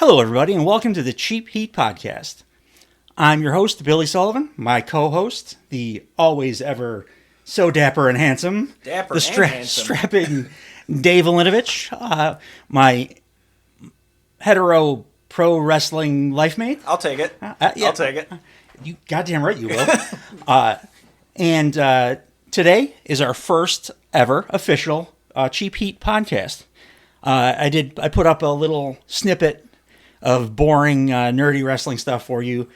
Hello, everybody, and welcome to the Cheap Heat Podcast. I'm your host, Billy Sullivan. My co-host, the always ever so dapper and handsome, strapping Dave Alinovich, my hetero pro wrestling life mate. I'll take it. Yeah. I'll take it. You goddamn right you will. And today is our first ever official Cheap Heat podcast. I put up a little snippet of boring, nerdy wrestling stuff for you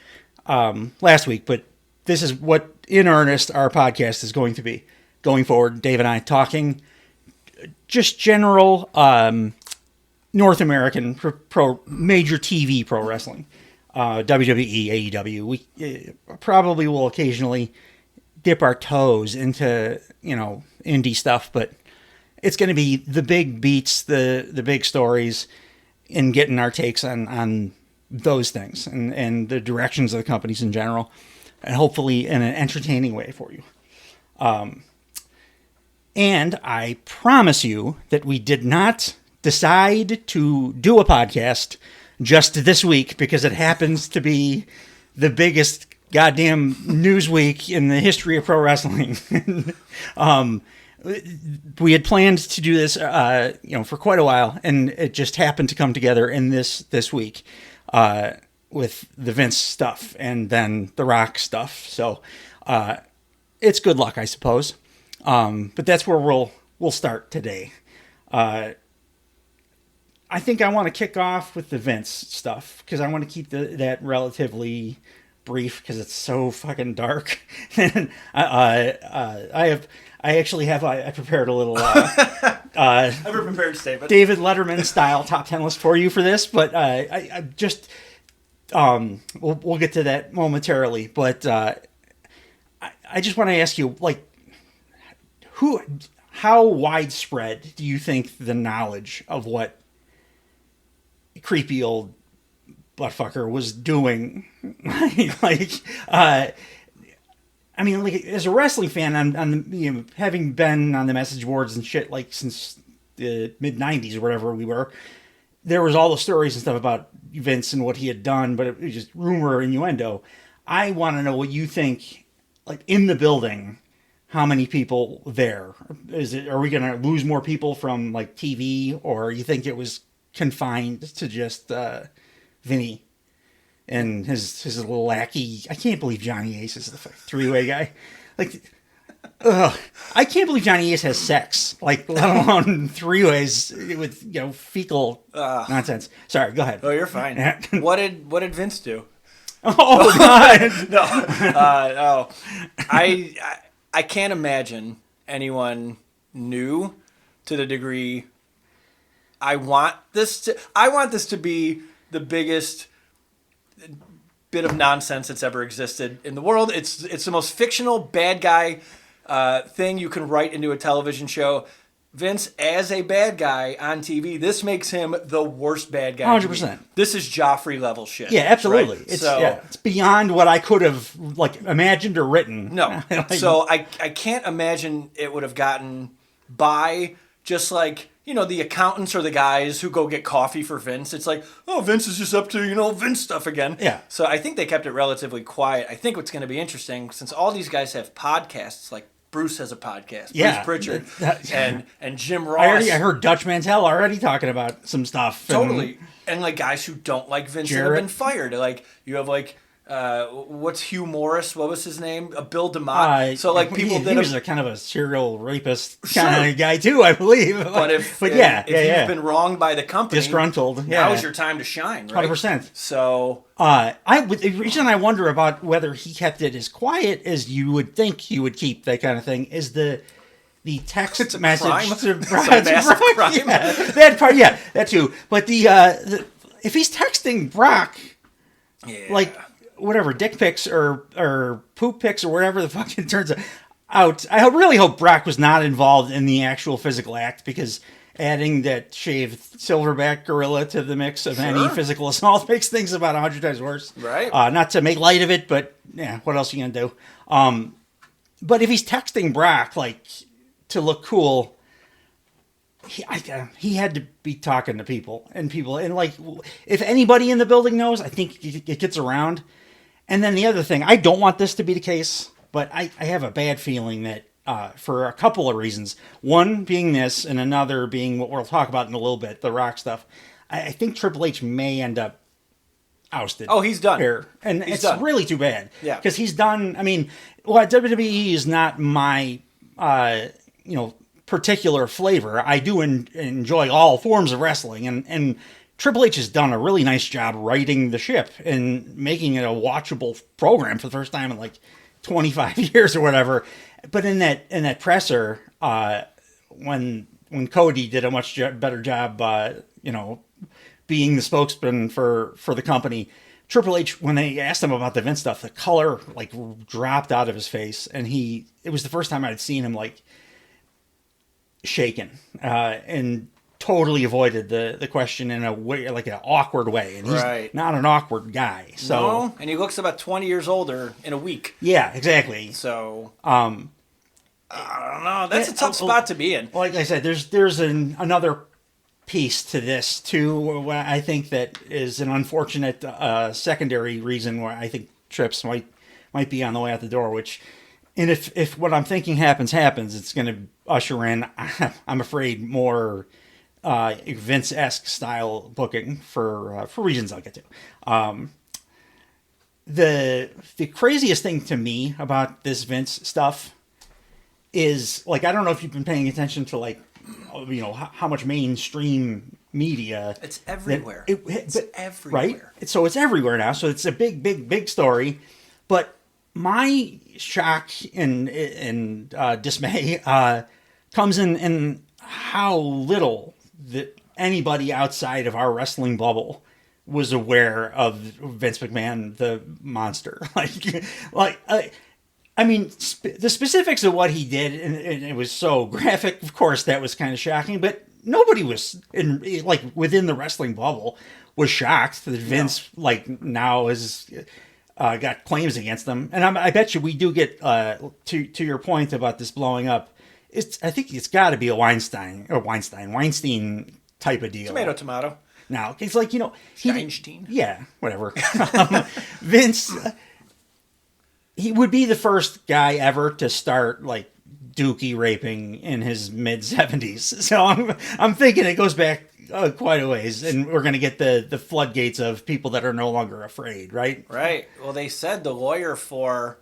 last week, but this is what, in earnest, our podcast is going to be. Going forward, Dave and I talking just general North American major TV pro wrestling. WWE, AEW. We probably will occasionally dip our toes into, indie stuff, but it's going to be the big beats, the big stories, and getting our takes on those things and the directions of the companies in general, and hopefully in an entertaining way for you. And I promise you that we did not decide to do a podcast just this week because it happens to be the biggest goddamn news week in the history of pro wrestling. We had planned to do this, for quite a while, and it just happened to come together in this week with the Vince stuff and then the Rock stuff. So it's good luck, I suppose. But that's where we'll start today. I think I want to kick off with the Vince stuff because I want to keep that relatively brief because it's so fucking dark. And I prepared a little Ever prepared statement. David Letterman style top 10 list for you for this, but I just we'll get to that momentarily. But I just want to ask you, how widespread do you think the knowledge of what creepy old buttfucker was doing? As a wrestling fan, having been on the message boards and shit since the mid '90s or whatever we were, there was all the stories and stuff about Vince and what he had done, but it was just rumor, innuendo. I want to know what you think, in the building. How many people there? Are we going to lose more people from TV, or you think it was confined to just Vinny and his little lackey? I can't believe Johnny Ace is the three-way guy. I can't believe Johnny Ace has sex, let alone three-ways with fecal nonsense. Sorry, go ahead. Oh, you're fine. What did Vince do? Oh God, no. I can't imagine anyone new to the degree. I want this to be the biggest bit of nonsense that's ever existed in the world. It's the most fictional bad guy thing you can write into a television show. Vince as a bad guy on TV, this makes him the worst bad guy. 100%. This is Joffrey level shit. Yeah, absolutely. Right? It's beyond what I could have imagined or written. No, so I can't imagine it would have gotten by just the accountants or the guys who go get coffee for Vince. It's Vince is just up to, Vince stuff again. Yeah. So I think they kept it relatively quiet. I think what's going to be interesting, since all these guys have podcasts, Bruce has a podcast. Yeah. Bruce Pritchard and Jim Ross. I heard Dutch Mantel already talking about some stuff. Totally. And guys who don't like Vince and have been fired. You have what's Hugh Morris? What was his name? Bill DeMott. People he was a kind of a serial rapist kind of guy too, I believe. But if you've been wronged by the company, disgruntled, now is your time to shine, right? 100%. So the reason I wonder about whether he kept it as quiet as you would think he would keep that kind of thing is the text message. Crime. Yeah, that part, yeah, that too. But the if he's texting Brock, whatever, dick pics or poop pics or whatever the fuck it turns out. I really hope Brock was not involved in the actual physical act, because adding that shaved silverback gorilla to the mix of any physical assault makes things about 100 times worse. Right. Not to make light of it, but yeah, what else are you going to do? But if he's texting Brock, to look cool, he had to be talking to people, and like, if anybody in the building knows, I think it gets around. And then the other thing, I don't want this to be the case, but I have a bad feeling that for a couple of reasons. One being this, and another being what we'll talk about in a little bit, the Rock stuff. I think Triple H may end up ousted. Oh, he's done. Here. And he's it's done. really too bad. Yeah. Because he's done, I mean, well, WWE is not my, particular flavor. I do enjoy all forms of wrestling, and Triple H has done a really nice job righting the ship and making it a watchable program for the first time in like 25 years or whatever. But in that presser, when Cody did a much better job, being the spokesman for the company, Triple H, when they asked him about the Vince stuff, the color like dropped out of his face, and it was the first time I'd seen him like shaken, and totally avoided the question in a way, like an awkward way, and he's not an awkward guy. So, no, and he looks about 20 years older in a week. Yeah, exactly. So, I don't know. That's a tough spot to be in. Like I said, there's another piece to this too. I think that is an unfortunate secondary reason why I think Trips might be on the way out the door. Which, and if what I'm thinking happens, it's going to usher in, I'm afraid, more Vince-esque style booking for reasons I'll get to. The craziest thing to me about this Vince stuff is, like, I don't know if you've been paying attention to, like, how much mainstream media. It's everywhere. It's everywhere. Right? So it's everywhere now. So it's a big story. But my shock and dismay comes in how little that anybody outside of our wrestling bubble was aware of Vince McMahon, the monster. I mean, the specifics of what he did, and it was so graphic. Of course, that was kind of shocking, but nobody was within the wrestling bubble was shocked that Vince now has got claims against them. And I bet you we do get to your point about this blowing up. I think it's got to be a Weinstein type of deal. Tomato. Now it's like Steinstein. Yeah, whatever. Vince. He would be the first guy ever to start like dookie raping in his mid 70s. So I'm thinking it goes back quite a ways, and we're going to get the floodgates of people that are no longer afraid, right? Right. Well, they said the lawyer for,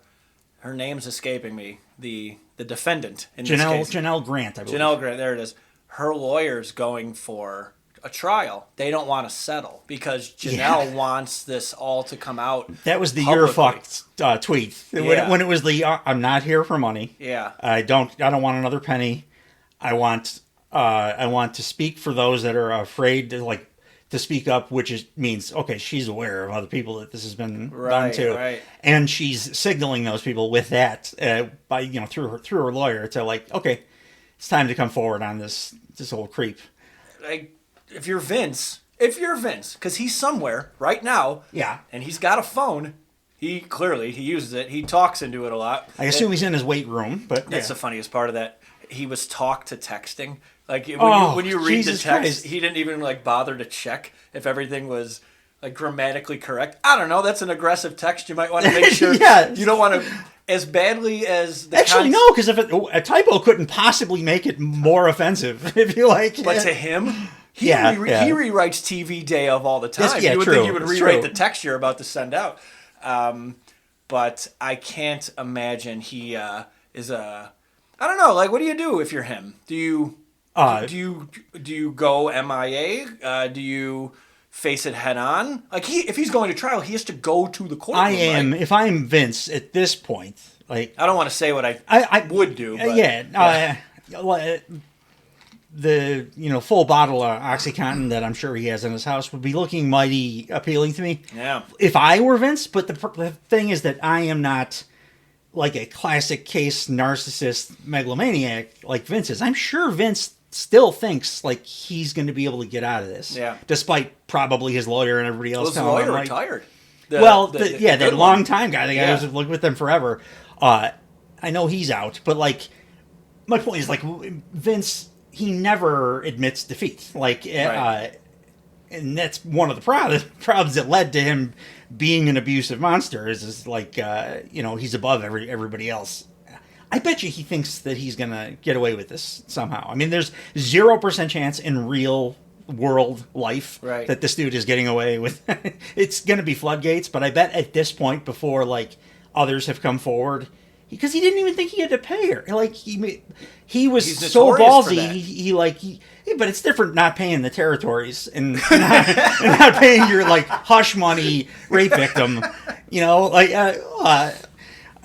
her name's escaping me, the defendant in this case. Janelle Grant, I believe. Janelle Grant, there it is. Her lawyer's going for a trial. They don't want to settle because Janelle wants this all to come out. That was the "you're fucked" tweet when it was the "I'm not here for money." Yeah, I don't want another penny. I want to speak for those that are afraid to speak up, which means okay, she's aware of other people that this has been done to, and she's signaling those people with that by through her lawyer to okay, it's time to come forward on this old creep. If you're Vince, because he's somewhere right now, and he's got a phone, he uses it. He talks into it a lot. I assume he's in his weight room, but that's the funniest part of that. He was talk to texting. When you read Jesus the text, Christ. He didn't even bother to check if everything was grammatically correct. I don't know. That's an aggressive text. You might want to make sure. You don't want to, as badly as the no, because if a typo couldn't possibly make it more offensive, if you like. But to him. He rewrites TV day of all the time. You would think he would rewrite the text you're about to send out. But I can't imagine he is a... I don't know. What do you do if you're him? Do you go MIA? Do you face it head on? If he's going to trial, he has to go to the courtroom. If I'm Vince at this point, I don't want to say what I would do. But, the full bottle of OxyContin that I'm sure he has in his house would be looking mighty appealing to me. Yeah. If I were Vince, but the thing is that I am not like a classic case narcissist megalomaniac like Vince is. I'm sure Vince still thinks he's going to be able to get out of this. Yeah. Despite probably his lawyer and everybody else telling him. His lawyer retired. That long time guy, the guy who's lived with them forever. I know he's out, but my point is Vince he never admits defeat. Like, Right. And that's one of the problems that led to him being an abusive monster. Is like, he's above everybody else. I bet you he thinks that he's gonna get away with this somehow. I mean, there's 0% chance in real world life Right. that this dude is getting away with. It's gonna be floodgates. But I bet at this point, before like others have come forward, because he didn't even think he had to pay her. Like he was He's so notorious for ballsy. that. But it's different not paying the territories and not paying your like hush money rape victim.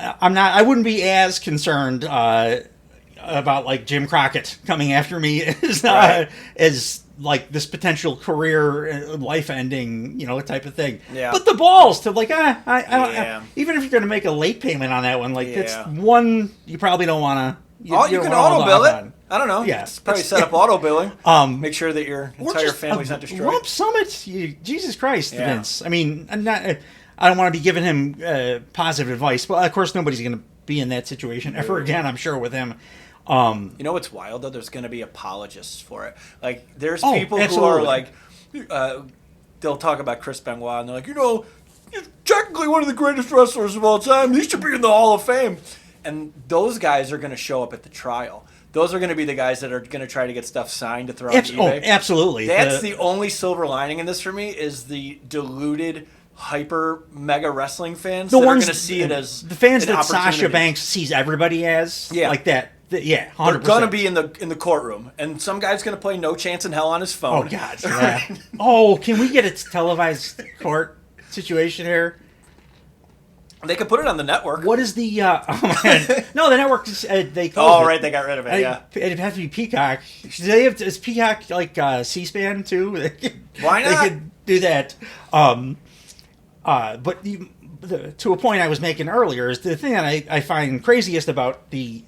I wouldn't be as concerned about like Jim Crockett coming after me as like this potential career life ending type of thing. Yeah. But the balls to like Yeah. even if you're going to make a late payment on that one, like Yeah. that's one you probably don't want to. You can auto bill it. I don't know. Yeah. It's probably set up auto billing. Make sure that your Or entire just family's a not destroyed. Lump sum it. Jesus Christ, Yeah. Vince. I mean, I don't want to be giving him positive advice, but of course nobody's going to be in that situation ever again, I'm sure, with him. You know what's wild though? There's going to be apologists for it. Like there's people absolutely. who are like, they'll talk about Chris Benoit and they're like, he's technically one of the greatest wrestlers of all time. He should be in the Hall of Fame. And those guys are going to show up at the trial. Those are going to be the guys that are going to try to get stuff signed to throw on eBay. Absolutely. That's the only silver lining in this for me is the deluded, hyper mega wrestling fans that are going to see it as the fans an that Sasha opportunity. Banks sees everybody as. Yeah. Like that. 100%. They're going to be in the courtroom, and some guy's going to play No Chance in Hell on his phone. Oh God. Yeah. Can we get a televised court situation here? They could put it on the network. What is the? Oh man, no, the network. They closed Oh, it. right, they got rid of it. Yeah, it'd have to be Peacock. Do they have? Is Peacock like C-SPAN too? Why not? They could do that. But to a point I was making earlier is the thing that I find craziest about the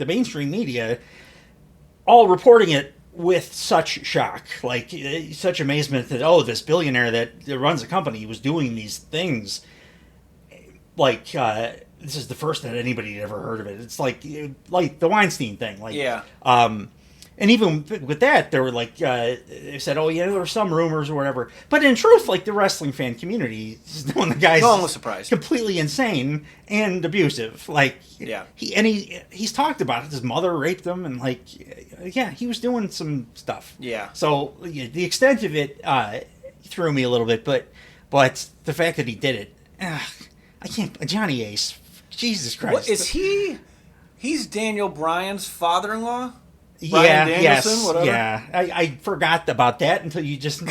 mainstream media, all reporting it with such shock, like such amazement that this billionaire that runs a company was doing these things. Like this is the first that anybody had ever heard of it. It's like the Weinstein thing. Like yeah. And even with that, they were like they said, there were some rumors or whatever. But in truth, like the wrestling fan community is knowing the guy's No one was surprised. completely insane and abusive. Like Yeah. he's talked about it. His mother raped him, and he was doing some stuff. Yeah. So the extent of it threw me a little bit, but the fact that he did it. I can't. Johnny Ace. Jesus Christ. What is he? He's Daniel Bryan's father-in-law? Yeah, Bryan Danielson, yes, whatever? yeah. I forgot about that until you just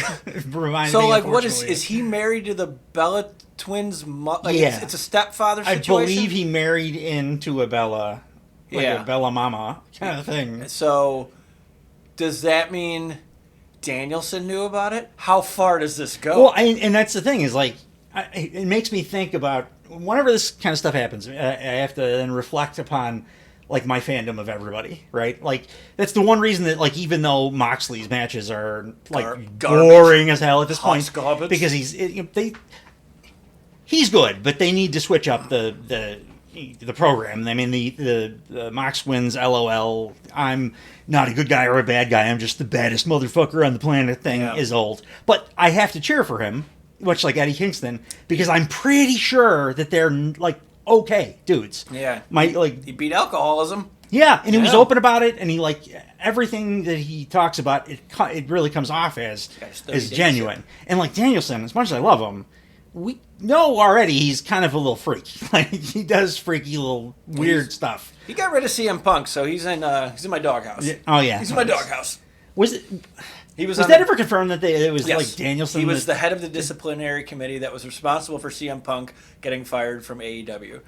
reminded me. So, like, what is unfortunately. he married to the Bella twins' mother? Yeah. It's a stepfather I situation? believe he married into a Bella, Yeah. a Bella Mama kind of thing. So, does that mean Danielson knew about it? How far does this go? Well, and that's the thing is like, it makes me think about whenever this kind of stuff happens. I have to then reflect upon like my fandom of everybody, right? Like that's the one reason that like even though Moxley's matches are like boring as hell at this point, because he's good, but they need to switch up the program. I mean the Mox wins LOL. I'm not a good guy or a bad guy. I'm just the baddest motherfucker on the planet thing is old, but I have to cheer for him. Much like Eddie Kingston, because I'm pretty sure that they're like okay dudes. Yeah, he beat alcoholism. Yeah, and he was open about it, and he like everything that he talks about. It really comes off as genuine. And like Danielson, as much as I love him, we know already he's kind of a little freak. Like he does freaky little weird stuff. He got rid of CM Punk, so he's in my doghouse. Oh yeah, he's in my doghouse. Was it? Was that ever confirmed that it was like Danielson? He was the head of the disciplinary committee that was responsible for CM Punk getting fired from AEW.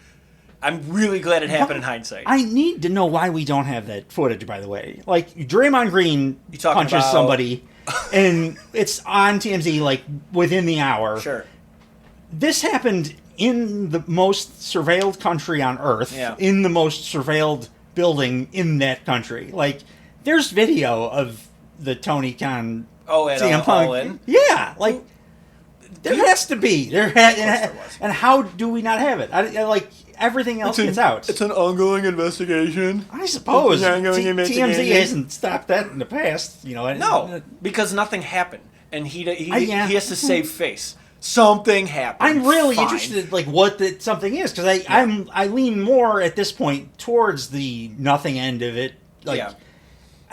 I'm really glad it happened in hindsight. I need to know why we don't have that footage, by the way. Like, Draymond Green punches somebody, and it's on TMZ, like, within the hour. Sure. This happened in the most surveilled country on Earth, in the most surveilled building in that country. Like, there's video of the Tony Khan CM Punk. All In? Yeah, like there has to be and how do we not have it? everything else gets out. It's an ongoing investigation. I suppose It's an ongoing TMZ investigation. hasn't stopped that in the past. No, because nothing happened, and he yeah. has to save face. Something happened. I'm really Fine. interested, like what something is, because I lean more at this point towards the nothing end of it. Like, Yeah.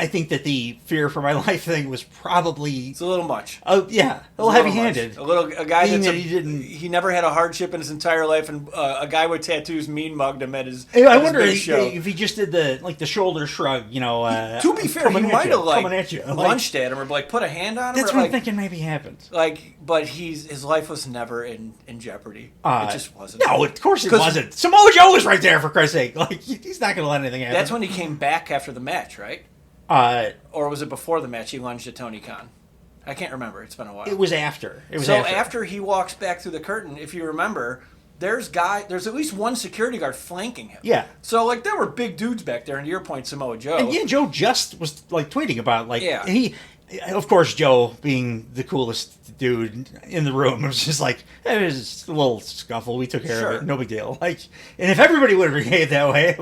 I think that the fear for my life thing was probably It's a little much. a little heavy-handed. A guy Being that's that he didn't. he never had a hardship in his entire life, and a guy with tattoos mean mugged him at his. I at his wonder big show. if he just did the shoulder shrug, To be fair, he coming at might you, have coming at you. lunched at him or put a hand on him. That's or, what I'm thinking maybe happened. But his life was never in jeopardy. It just wasn't. No, of course it wasn't. Samoa Joe was right there, for Christ's sake. Like, he's not going to let anything happen. That's when he came back after the match, right? Or was it before the match? He lunged at Tony Khan. I can't remember. It's been a while. It was after. After he walks back through the curtain, if you remember, there's at least one security guard flanking him. Yeah. So there were big dudes back there, and to your point, Samoa Joe. And yeah, Joe just was tweeting about Yeah. he, of course, Joe being the coolest dude in the room, it was just like it was a little scuffle. We took care of it, no big deal. And if everybody would have behaved that way,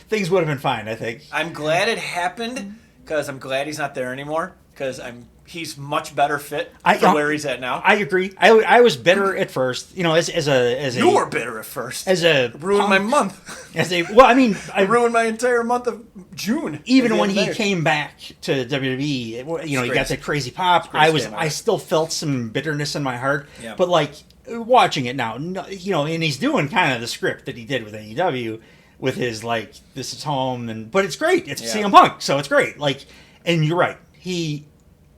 things would have been fine. I think. I'm glad it happened because I'm glad he's not there anymore because he's much better fit for where he's at now. I agree. I was bitter at first, as a you were bitter at first. Ruined my month. I ruined my entire month of June. Even when he came back to WWE, he got that crazy pop. I still felt some bitterness in my heart. Yeah. But watching it now, and he's doing kind of the script that he did with AEW, with his this is home, but it's great. It's CM Punk, so it's great. And you're right. He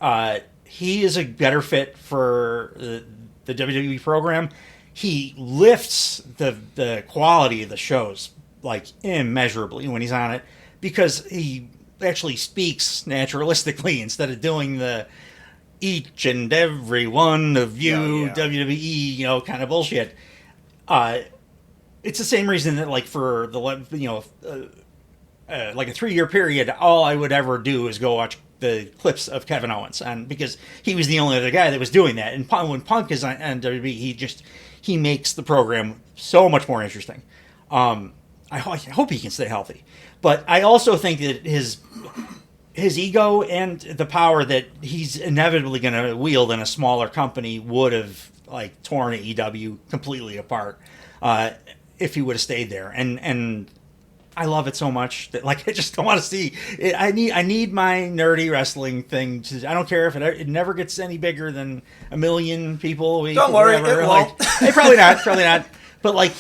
is a better fit for the WWE program. He lifts the quality of the shows immeasurably when he's on it, because he actually speaks naturalistically instead of doing the each and every one of you WWE kind of bullshit. It's the same reason that for the a 3-year period, all I would ever do is go watch the clips of Kevin Owens, and because he was the only other guy that was doing that. And when Punk is on WWE, he makes the program so much more interesting. I hope he can stay healthy, but I also think that his ego and the power that he's inevitably going to wield in a smaller company would have torn AEW completely apart if he would have stayed there. And I love it so much that I just don't want to see it. I need my nerdy wrestling thing I don't care if it never gets any bigger than 1 million people. Don't worry, it won't. Probably not. But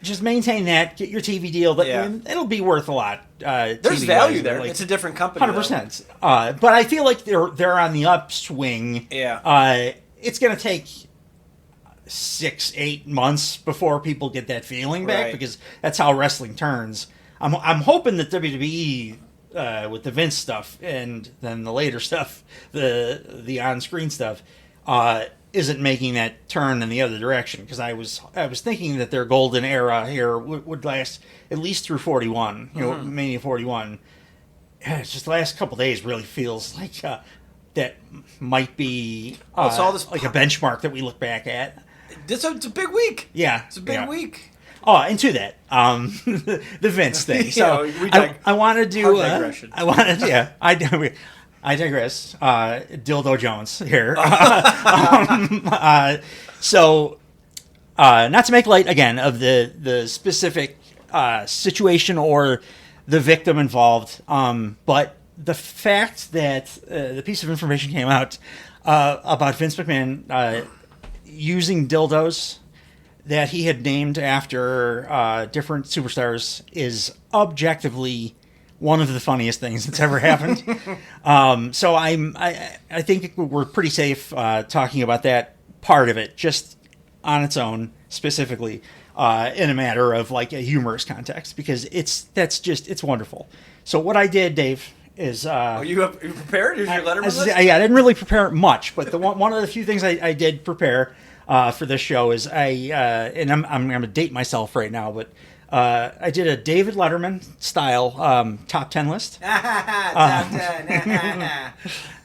just maintain that. Get your TV deal. It'll be worth a lot. There's TV value there. It's a different company. 100%. But I feel like they're on the upswing. Yeah. It's going to take 6-8 months before people get that feeling back, because that's how wrestling turns. I'm hoping that WWE with the Vince stuff and then the later stuff, the on-screen stuff, isn't making that turn in the other direction, because I was thinking that their golden era here would last at least through 41, Mania 41. It's just the last couple days really feels like that might be all this a benchmark that we look back at. It's a big week. Yeah, it's a big week. Oh, and to that, the Vince thing. So I want to do. I digress. Dildo Jones here. So, not to make light again of the specific situation or the victim involved, but the fact that the piece of information came out about Vince McMahon using dildos that he had named after different superstars is objectively one of the funniest things that's ever happened. So I think we're pretty safe talking about that part of it just on its own, specifically in a matter of a humorous context, because it's wonderful. So what I did, Dave, is you prepared? Is your Letterman list? I didn't really prepare much, but one of the few things I did prepare for this show is and I'm going to date myself right now, but I did a David Letterman style top 10 list. Top 10.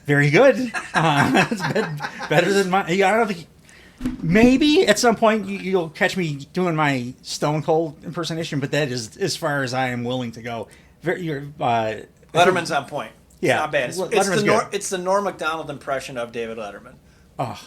Very good. It's better than mine. I don't think Maybe at some point you'll catch me doing my Stone Cold impersonation, but that is as far as I am willing to go. Letterman's on point. Yeah, It's not bad. Letterman's good. It's the Norm Macdonald impression of David Letterman. Oh,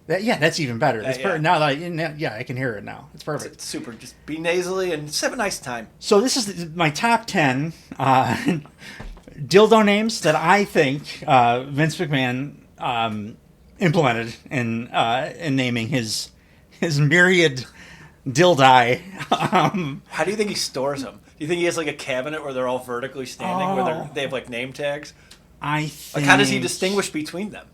that's even better. That's yeah. now that I can hear it now. It's perfect. It's super. Just be nasally and just have a nice time. So this is my top 10 dildo names that I think Vince McMahon implemented in naming his myriad dildi. How do you think he stores them? Do you think he has like a cabinet where they're all vertically standing, where they have like name tags? I think. Like, how does he distinguish between them?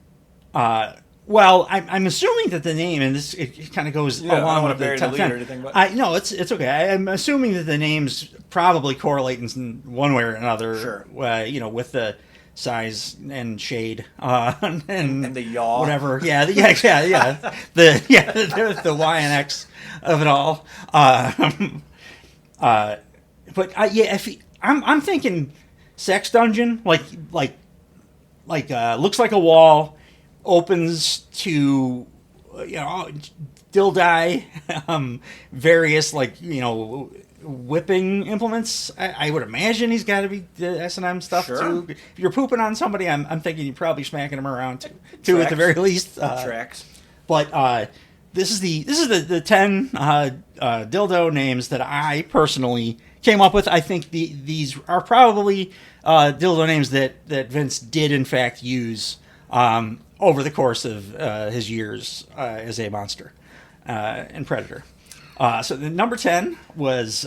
Well, I'm assuming that the name, and this it kind of goes along with the top 10. Or anything, but... No, it's okay. I'm assuming that the names probably correlate in one way or another. Sure. With the size and shade and the yaw, whatever. Yeah. The Y and X of it all. I'm thinking sex dungeon, like looks like a wall, opens to dildi, various whipping implements. I would imagine he's got to be the S&M stuff too. If you're pooping on somebody, I'm thinking you're probably smacking them around too at the very least. Tracks. But this is the 10 dildo names that I personally came up with. I think these are probably dildo names that Vince did in fact use over the course of his years as a monster and Predator. So the number 10 was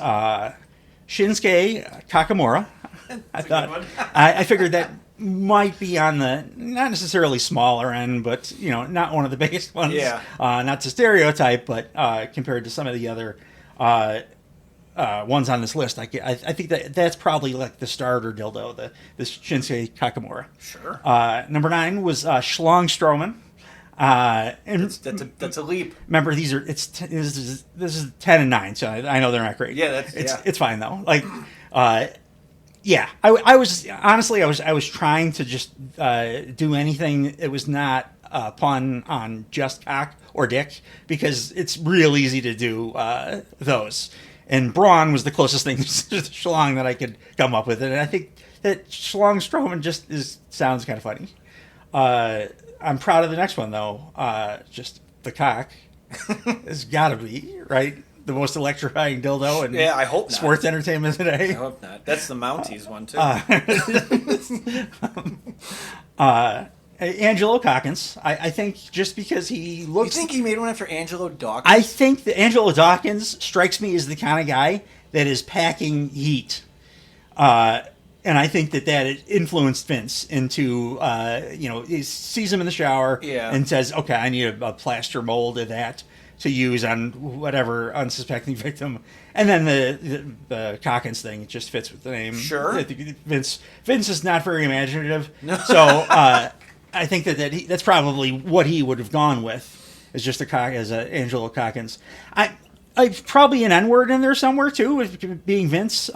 Shinsuke Kakamura. I figured that might be on the not necessarily smaller end, but not one of the biggest ones. Yeah. Not to stereotype, but compared to some of the other ones on this list, I think that's probably like the starter dildo, the Shinsuke Kakamura. Sure. Number 9 was Schlong Strowman. And that's a leap. Remember, this is 10 and 9, so I know they're not great. Yeah, it's fine though. I was trying to just do anything that was not a pun on just cock or dick, because it's real easy to do those. And brawn was the closest thing to schlong that I could come up with, and I think that Schlong Strowman just sounds kind of funny. I'm proud of the next one though. Just the cock has got to be right. The most electrifying dildo and I hope not. Sports entertainment today. I hope not. That's the Mounties one too. Angelo Dawkins. I think just because he looks. You think he made one after Angelo Dawkins? I think that Angelo Dawkins strikes me as the kind of guy that is packing heat. And I think that influenced Vince into, he sees him in the shower and says, okay, I need a plaster mold of that to use on whatever unsuspecting victim. And then the Calkins thing just fits with the name. Sure. Vince is not very imaginative. No. So I think that's probably what he would have gone with, is just as Angelo Calkins. I've probably an N-word in there somewhere too, with being Vince.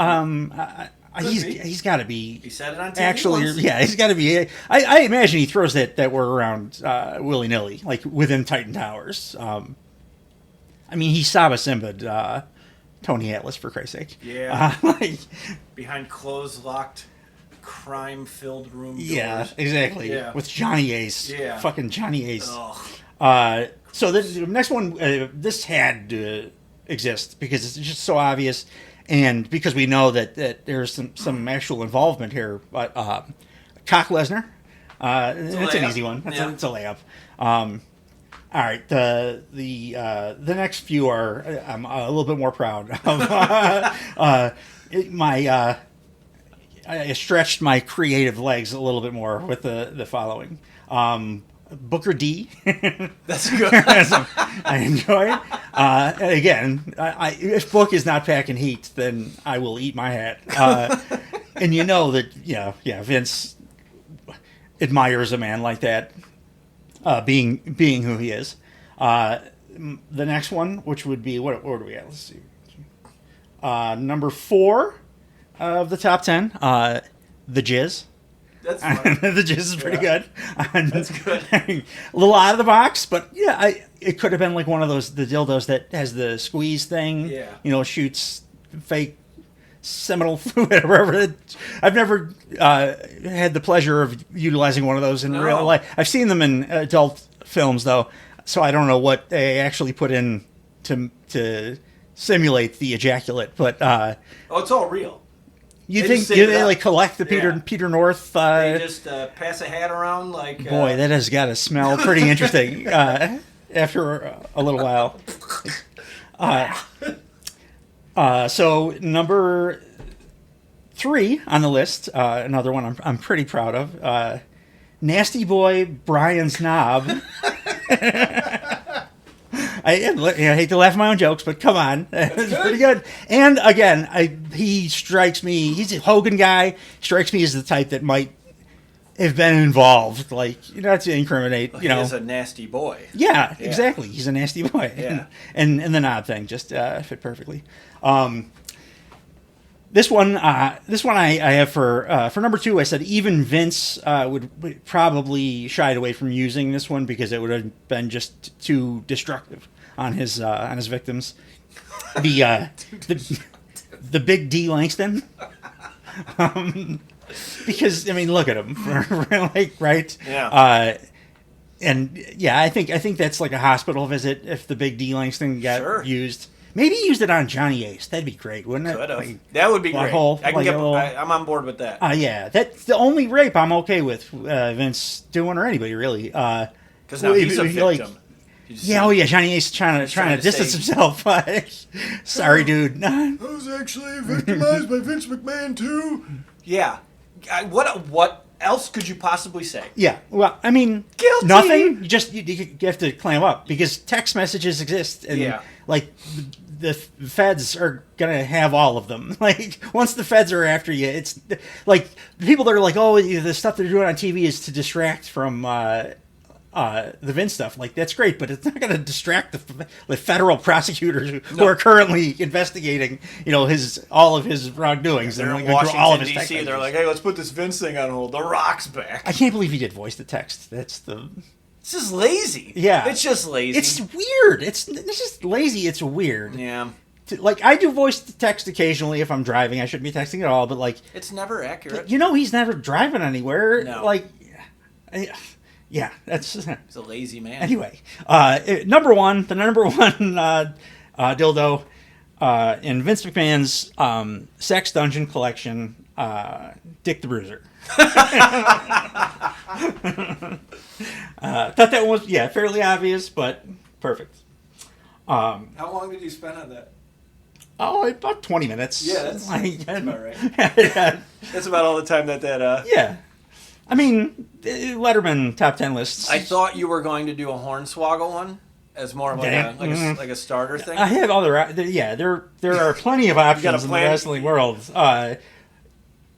He's got to be. He said it on TV actually, once. Yeah, he's got to be. I imagine he throws that word around willy nilly, like within Titan Towers. He Saba Simba'd Tony Atlas, for Christ's sake. Yeah. Behind closed, locked, crime-filled room doors. Yeah, exactly. Yeah. With Johnny Ace. Yeah. Fucking Johnny Ace. Ugh. So the next one, this had to exist because it's just so obvious. And because we know that there's some actual involvement here, but Cock Lesnar, it's an easy one. It's a layup. All right, the next few are I'm a little bit more proud of. I stretched my creative legs a little bit more with the following. Booker D. That's good. I enjoy it. And again, if Book is not packing heat, then I will eat my hat. And you know that, Vince admires a man like that, being who he is. The next one, which would be, what are we at? Let's see. Number 4 of the top 10, the Jizz. That's funny. The Jizz is pretty good. That's good. A little out of the box, but yeah, it could have been like one of the dildos that has the squeeze thing. Yeah. You know, shoots fake seminal fluid or whatever. I've never had the pleasure of utilizing one of those in real life. I've seen them in adult films though, so I don't know what they actually put in to simulate the ejaculate. But it's all real. You think they like collect the Peter North? They just pass a hat around like. Boy, that has got to smell pretty interesting after a little while. So number 3 on the list, another one I'm pretty proud of. Nasty Boy Brian's knob. I hate to laugh at my own jokes, but come on, it's pretty good. And again, he strikes me. He's a Hogan guy. Strikes me as the type that might have been involved, like not to incriminate. He's a nasty boy. Yeah, exactly. He's a nasty boy. Yeah. And the knob thing just fit perfectly. This one I have for number 2. I said even Vince would probably shied away from using this one because it would have been just too destructive on his victims. The big D Langston. Because I mean, look at him, right? Yeah. And yeah, I think that's like a hospital visit if the big D Langston got used. Maybe use it on Johnny Ace. That'd be great, wouldn't it? Could have. That would be great. I'm on board with that. Yeah, that's the only rape I'm okay with Vince doing, or anybody really. Because now he's a victim. Johnny Ace trying to distance himself. Sorry, dude. I was actually victimized by Vince McMahon too. Yeah. What else could you possibly say? Yeah. Well, I mean, guilty. Nothing. You have to clam up because text messages exist, and like the feds are gonna have all of them. Like once the feds are after you, it's like the people that are like, oh, the stuff they're doing on TV is to distract from the Vince stuff. Like that's great, but it's not going to distract the federal prosecutors who are currently investigating, all of his wrongdoings. They're and in Washington D.C. They're like, hey, let's put this Vince thing on hold. The Rock's back. I can't believe he did voice to text. It's just lazy. Yeah, it's just lazy. It's weird. It's just lazy. It's weird. Yeah. Like I do voice to text occasionally if I'm driving. I shouldn't be texting at all, but like it's never accurate. He's never driving anywhere. No. Like. Yeah, that's. He's a lazy man. Anyway, the number one dildo in Vince McMahon's sex dungeon collection, Dick the Bruiser. Thought that was fairly obvious, but perfect. How long did you spend on that? Oh, about 20 minutes. Yeah, that's about right. That's about all the time that. Yeah. I mean, Letterman top 10 lists. I thought you were going to do a Hornswoggle one as more of like a starter thing. I have other. There are plenty of options in the wrestling world. I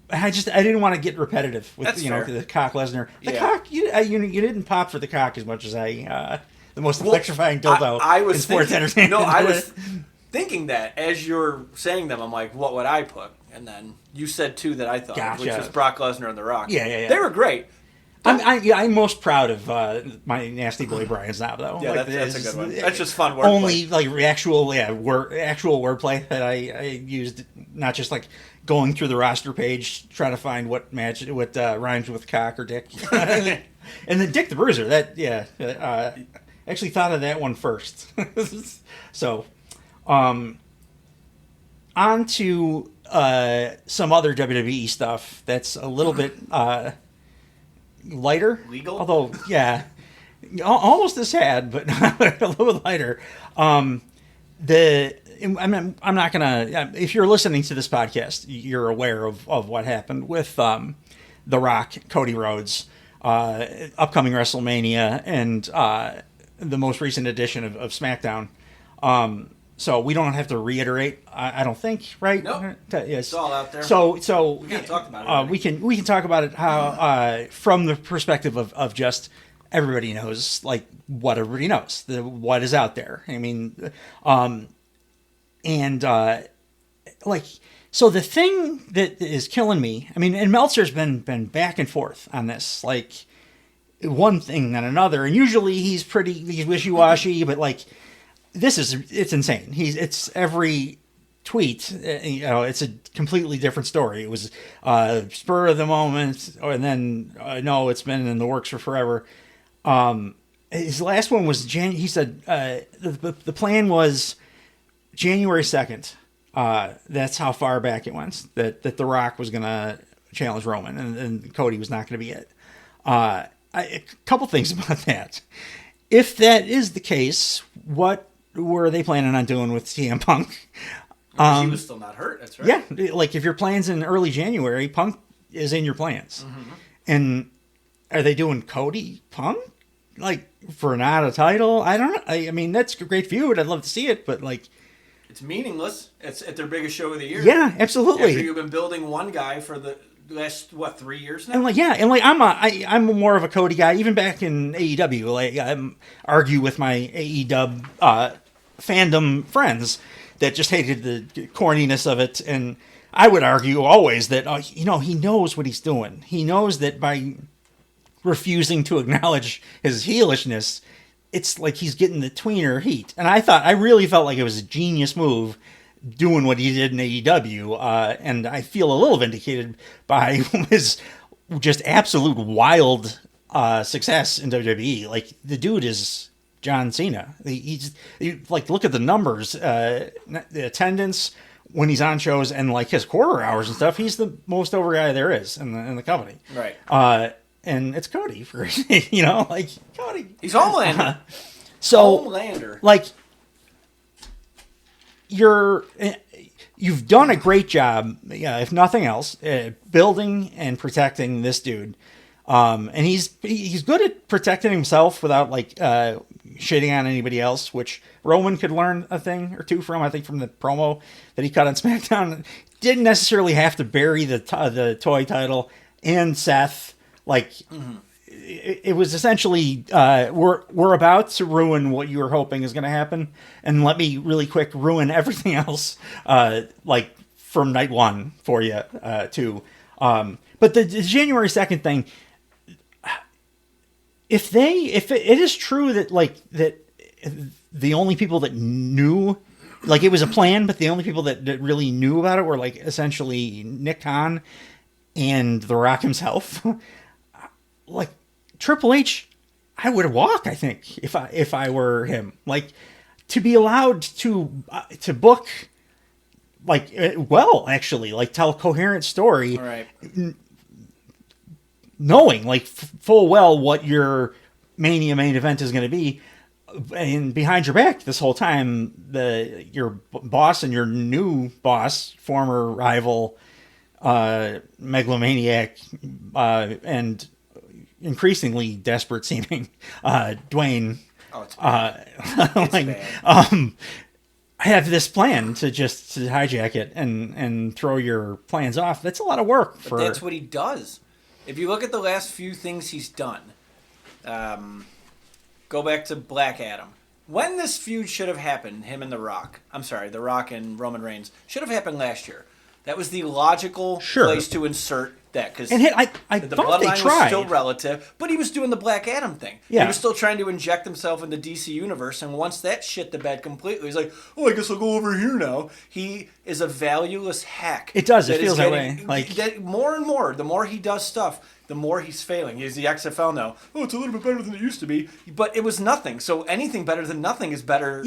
didn't want to get repetitive with the cock Lesnar. The cock, you didn't pop for the cock as much as the most electrifying dildo in sports entertainment. No, I was thinking that as you're saying them, I'm like, what would I put? And then you said 2 that I thought, which was Brock Lesnar and The Rock. Yeah. They were great. I'm most proud of my Nasty Boy Brian's knob, though. Yeah, that's a good one. That's just fun wordplay. Only like actual wordplay that I used, not just like going through the roster page trying to find what rhymes with cock or dick. And then Dick the Bruiser. Actually thought of that one first. So, on to some other WWE stuff that's a little bit lighter. Legal? Although, almost as sad, but a little bit lighter. I'm not going to... If you're listening to this podcast, you're aware of what happened with The Rock, Cody Rhodes, upcoming WrestleMania, and the most recent edition of SmackDown. So we don't have to reiterate. I don't think, right? Nope. Yes. It's all out there. So we can't talk about it. We can talk about it how from the perspective of just everybody knows, like what everybody knows, what is out there. I mean, so the thing that is killing me. I mean, and Meltzer's been back and forth on this. Like one thing than another. And usually he's wishy-washy, but like it's insane. It's every tweet, it's a completely different story. It was spur of the moment, and then no, it's been in the works for forever. His last one was he said the plan was January 2nd. That's how far back it went. That The Rock was going to challenge Roman, and Cody was not going to be it. A couple things about that. If that is the case, what were they planning on doing with CM Punk? He was still not hurt. That's right. Yeah, like if your plan's in early January, Punk is in your plans. Mm-hmm. And are they doing Cody Punk like for not a title? I don't know. I mean, that's a great feud. I'd love to see it, but like, it's meaningless. It's at their biggest show of the year. Yeah, absolutely. After you've been building one guy for the last 3 years now. And I'm more of a Cody guy. Even back in AEW, like I argue with my AEW fandom friends that just hated the corniness of it, and I would argue always that he knows what he's doing. He knows that by refusing to acknowledge his heelishness, it's like he's getting the tweener heat. And I really felt like it was a genius move doing what he did in AEW, and I feel a little vindicated by his just absolute wild success in WWE. Like, the dude is John Cena. Look at the numbers, the attendance when he's on shows, and like his quarter hours and stuff. He's the most over guy there is in the company. Right. And it's Cody for Cody. He's Homelander. Homelander. Like, you've done a great job, if nothing else, building and protecting this dude. And he's good at protecting himself without shitting on anybody else, which Roman could learn a thing or two from. I think from the promo that he cut on SmackDown, didn't necessarily have to bury the toy title. And Seth, it was essentially we're about to ruin what you were hoping is going to happen, and let me really quick ruin everything else, from night one for you too. But the January 2nd thing. If it is true that that the only people that knew, it was a plan, but the only people that really knew about it were essentially Nick Khan and The Rock himself, Triple H, I would walk. I think if I were him, to be allowed to book, tell a coherent story. All right. Knowing full well what your Mania main event is going to be, and behind your back this whole time, your boss and your new boss, former rival, megalomaniac, and increasingly desperate seeming, Dwayne. Oh, it's bad. I have this plan to hijack it and throw your plans off. That's a lot of work. But that's what he does. If you look at the last few things he's done, go back to Black Adam. When this feud should have happened, him and The Rock and Roman Reigns, should have happened last year. That was the logical place to insert that. Because I the thought they bloodline tried. was still relative, but he was doing the Black Adam thing. Yeah. He was still trying to inject himself in the DC universe, and once that shit the bed completely, he's like, oh, I guess I'll go over here now. He is a valueless hack. It does. It feels that way. More and more, the more he does stuff, the more he's failing. He's the XFL now. Oh, it's a little bit better than it used to be. But it was nothing. So anything better than nothing is better,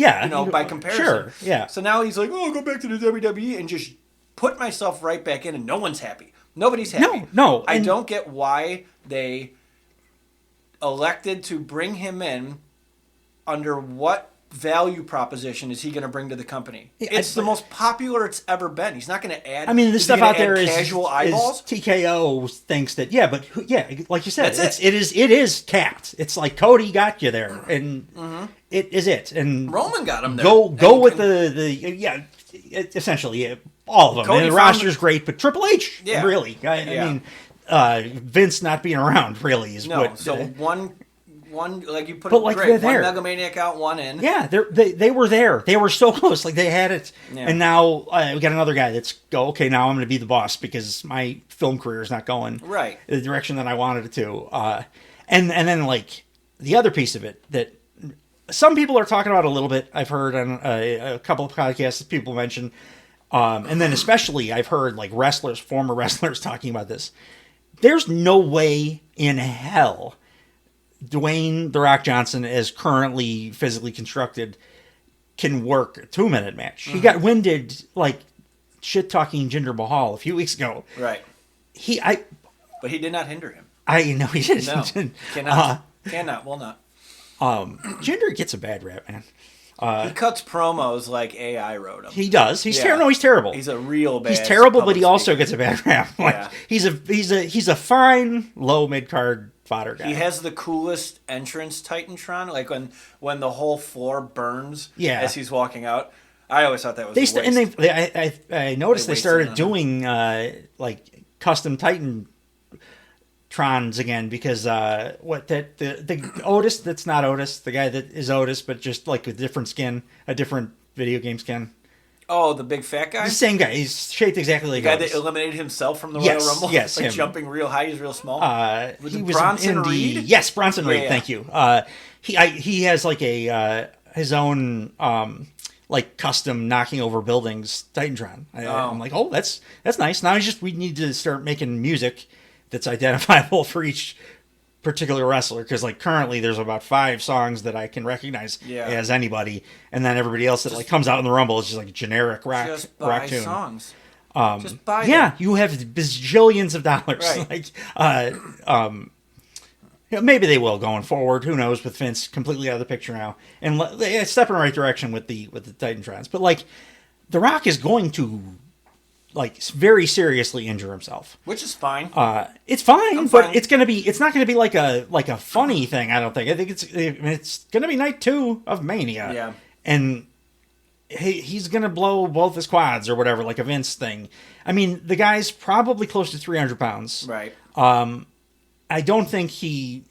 by comparison. Sure, yeah. So now he's like, oh, I'll go back to the WWE and just put myself right back in, and no one's happy. Nobody's happy. No. I don't get why they elected to bring him in. Under what value proposition is he going to bring to the company? It's the most popular it's ever been. He's not going to add. I mean, the stuff out there is casual eyeballs. TKO thinks that, like you said, That's it is capped. It's like Cody got you there, and it is it. And Roman got him there. Go with essentially all of them. Cody and the roster's great, but Triple H, really. I mean, Vince not being around really is what. So one, like you put but it great. One Megalomaniac out, one in. Yeah, they were there. They were so close. They had it. Yeah. And now we got another guy that's okay, now I'm going to be the boss because my film career is not going right the direction that I wanted it to. And then like the other piece of it that some people are talking about a little bit. I've heard on a couple of podcasts that people mention, and then especially I've heard like former wrestlers talking about this. There's no way in hell Dwayne "The Rock" Johnson, as currently physically constructed, can work a 2-minute match. He got winded like shit talking Jinder Mahal a few weeks ago. Right. But he did not hinder him. I know he didn't. No, cannot, will not. Jinder gets a bad rap, man. He cuts promos like AI wrote him. He does. He's terrible. He's terrible. He's a real bad. He's terrible, but he speaker. also gets a bad rap. Like, he's a fine low mid card fodder guy. He has the coolest entrance Titantron, like when the whole floor burns as he's walking out. I always thought that was a waste. I noticed they started doing like custom Titan Trons again because the Otis that's not Otis, the guy that is Otis but just like a different skin, a different video game skin. Oh, the big fat guy? The same guy. He's shaped exactly like the guy Otis. that eliminated himself from the Royal Rumble? Yes, like him. Jumping real high, he's real small? He was Bronson Reed? Yes, Bronson Reed, Yeah. thank you. He has like a his own like custom knocking over buildings Titantron. I'm like, oh, that's nice. Now we need to start making music that's identifiable for each particular wrestler, because like currently there's about 5 songs that I can recognize as anybody, and then everybody else that like comes out in the Rumble is just like generic rock tune. Songs. Just buy them. You have bajillions of dollars. Right. Like, maybe they will going forward. Who knows? With Vince completely out of the picture now, and they step in the right direction with the Titantrons. But like, The Rock is going to like very seriously injure himself, which is fine. It's fine, but it's not gonna be like a funny thing. I don't think. I think it's gonna be night 2 of Mania. Yeah, and he's gonna blow both his quads or whatever, like a Vince thing. I mean, the guy's probably close to 300 pounds. Right. I don't think he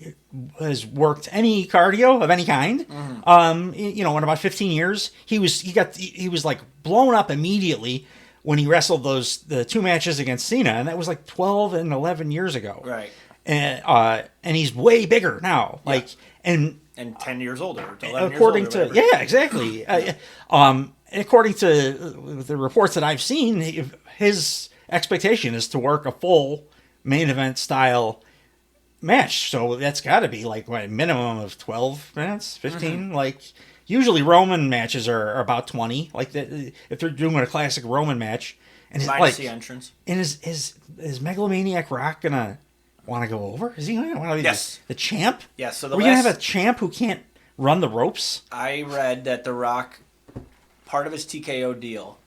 has worked any cardio of any kind. Mm-hmm. In about 15 years, he was like blown up immediately when he wrestled the 2 matches against Cena, and that was like 12 and 11 years ago. Right. And he's way bigger now. Like and 10 years older. 11 according years older, to exactly. According to the reports that I've seen, his expectation is to work a full main event style match. So that's got to be like a minimum of 12 minutes, 15. Mm-hmm. Like usually Roman matches are about 20. Like if they're doing a classic Roman match, and minus the entrance. And is Megalomaniac Rock gonna want to go over? Is he gonna want to be the champ? Yes. So we're gonna have a champ who can't run the ropes. I read that The Rock, part of his TKO deal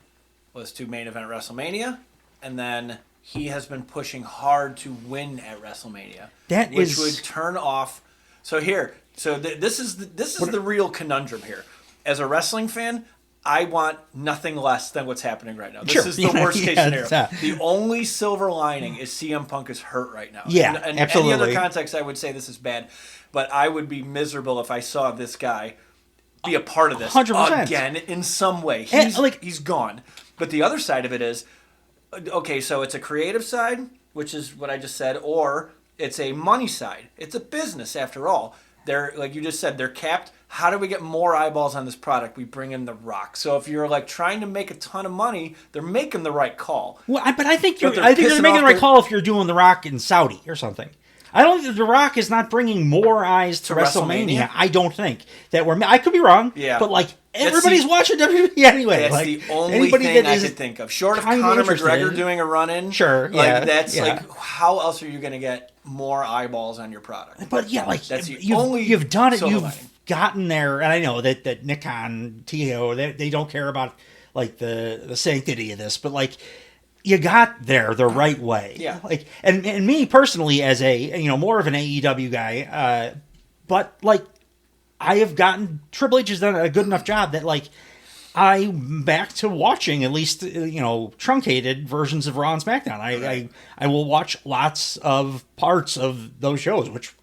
was to main event WrestleMania, and then he has been pushing hard to win at WrestleMania, which would turn off. So this is the real conundrum here. As a wrestling fan, I want nothing less than what's happening right now. This is the worst case scenario. The only silver lining is CM Punk is hurt right now. Yeah, in absolutely. any other context, I would say this is bad, but I would be miserable if I saw this guy be a part of this 100%. Again in some way. He's gone. But the other side of it is, okay, so it's a creative side, which is what I just said, or it's a money side. It's a business after all. They're, like you just said, they're capped. How do we get more eyeballs on this product? We bring in The Rock. So if you're like trying to make a ton of money, they're making the right call. Well, but I think they're making the right call if you're doing The Rock in Saudi or something. I don't think The Rock is not bringing more eyes to WrestleMania. I don't think that I could be wrong. Yeah, but like everybody's watching WWE anyway. That's like, the only thing I could think of, short of Conor McGregor doing a run-in. Sure, like how else are you going to get more eyeballs on your product? But that's you've done it. You've lining. Gotten there, and I know that Nikon, TO, they don't care about like the sanctity of this, but like. You got there the right way. Yeah. Like, and me personally, as a more of an AEW guy, but like I have gotten Triple H has done a good enough job that like I'm back to watching at least truncated versions of Raw and SmackDown. I will watch lots of parts of those shows, which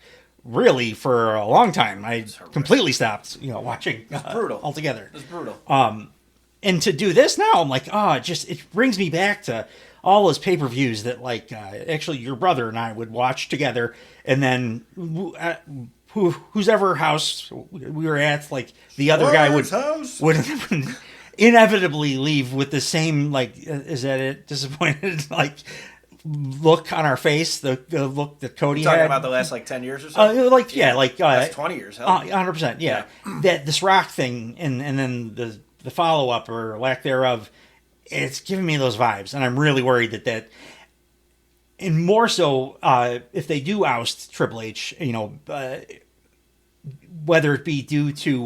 really for a long time I completely stopped watching. It's brutal altogether. It's brutal. And to do this now, I'm like, it brings me back to all those pay-per-views that like actually your brother and I would watch together, and then whose ever house we were at, like the other guy would inevitably leave with the same like is that it disappointed like look on our face, the look that Cody You're talking had. about the last like 10 years or so? Last 20 years. 100%, yeah. That this Rock thing and then the follow up or lack thereof, it's giving me those vibes, and I'm really worried that and more so if they do oust Triple H, whether it be due to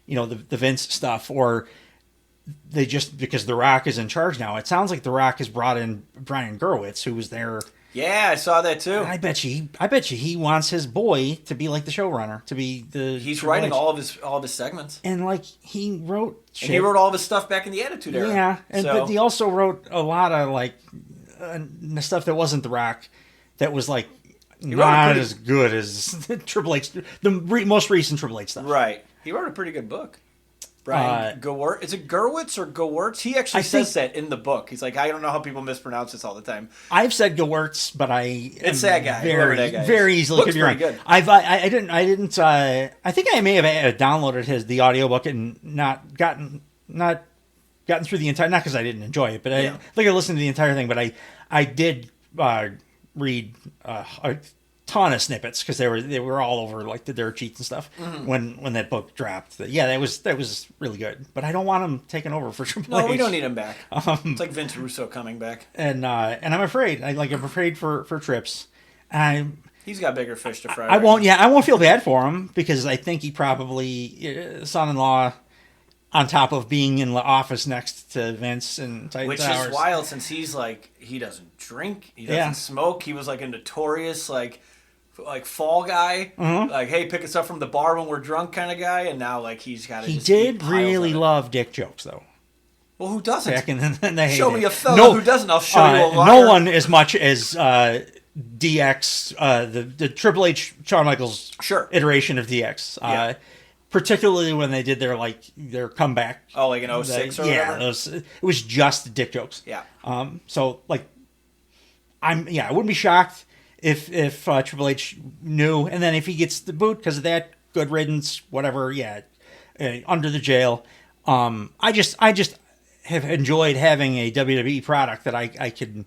the Vince stuff or they just because The Rock is in charge now. It sounds like The Rock has brought in Brian Gerwitz, who was there. Yeah, I saw that too. I bet you he wants his boy to be like the showrunner, to be the. He's writing all of his segments, and like he wrote. And he wrote all of his stuff back in the Attitude Era. Yeah, but he also wrote a lot of like stuff that wasn't The Rock, that was like not as good as Triple H, the most recent Triple H stuff. Right, he wrote a pretty good book. Brian Gewirtz. Is it Gerwitz or Gewirtz? He actually says that in the book. He's like, I don't know how people mispronounce this all the time. I've said Gewirtz, but it's that guy. Very easily could be wrong. Good. I didn't. I think I may have downloaded the audiobook and not gotten through the entire. Not because I didn't enjoy it, but I listened to the entire thing. But I did read a ton of snippets because they were all over like the dirt sheets and stuff when that book dropped. Yeah, that was really good. But I don't want him taking over for Triple H. No, we don't need him back. It's like Vince Russo coming back. And I'm afraid. I'm afraid for Trips. He's got bigger fish to fry. I won't feel bad for him because I think he probably son-in-law on top of being in the office next to Vince and Titan Which Towers. Is wild since he's like he doesn't drink, he doesn't smoke. He was like a notorious like fall guy, like hey, pick us up from the bar when we're drunk kind of guy, and now like he's got. He did really love dick jokes though. Well, who doesn't? Back in the show me a fellow who doesn't. I'll show you a liar. No one as much as DX, the Triple H Shawn Michaels iteration of DX. Particularly when they did their comeback. Oh, like in 06 or whatever? It was just dick jokes. Yeah. So like, I wouldn't be shocked if Triple H knew, and then if he gets the boot because of that, good riddance, whatever. Yeah, under the jail. I just have enjoyed having a WWE product that I could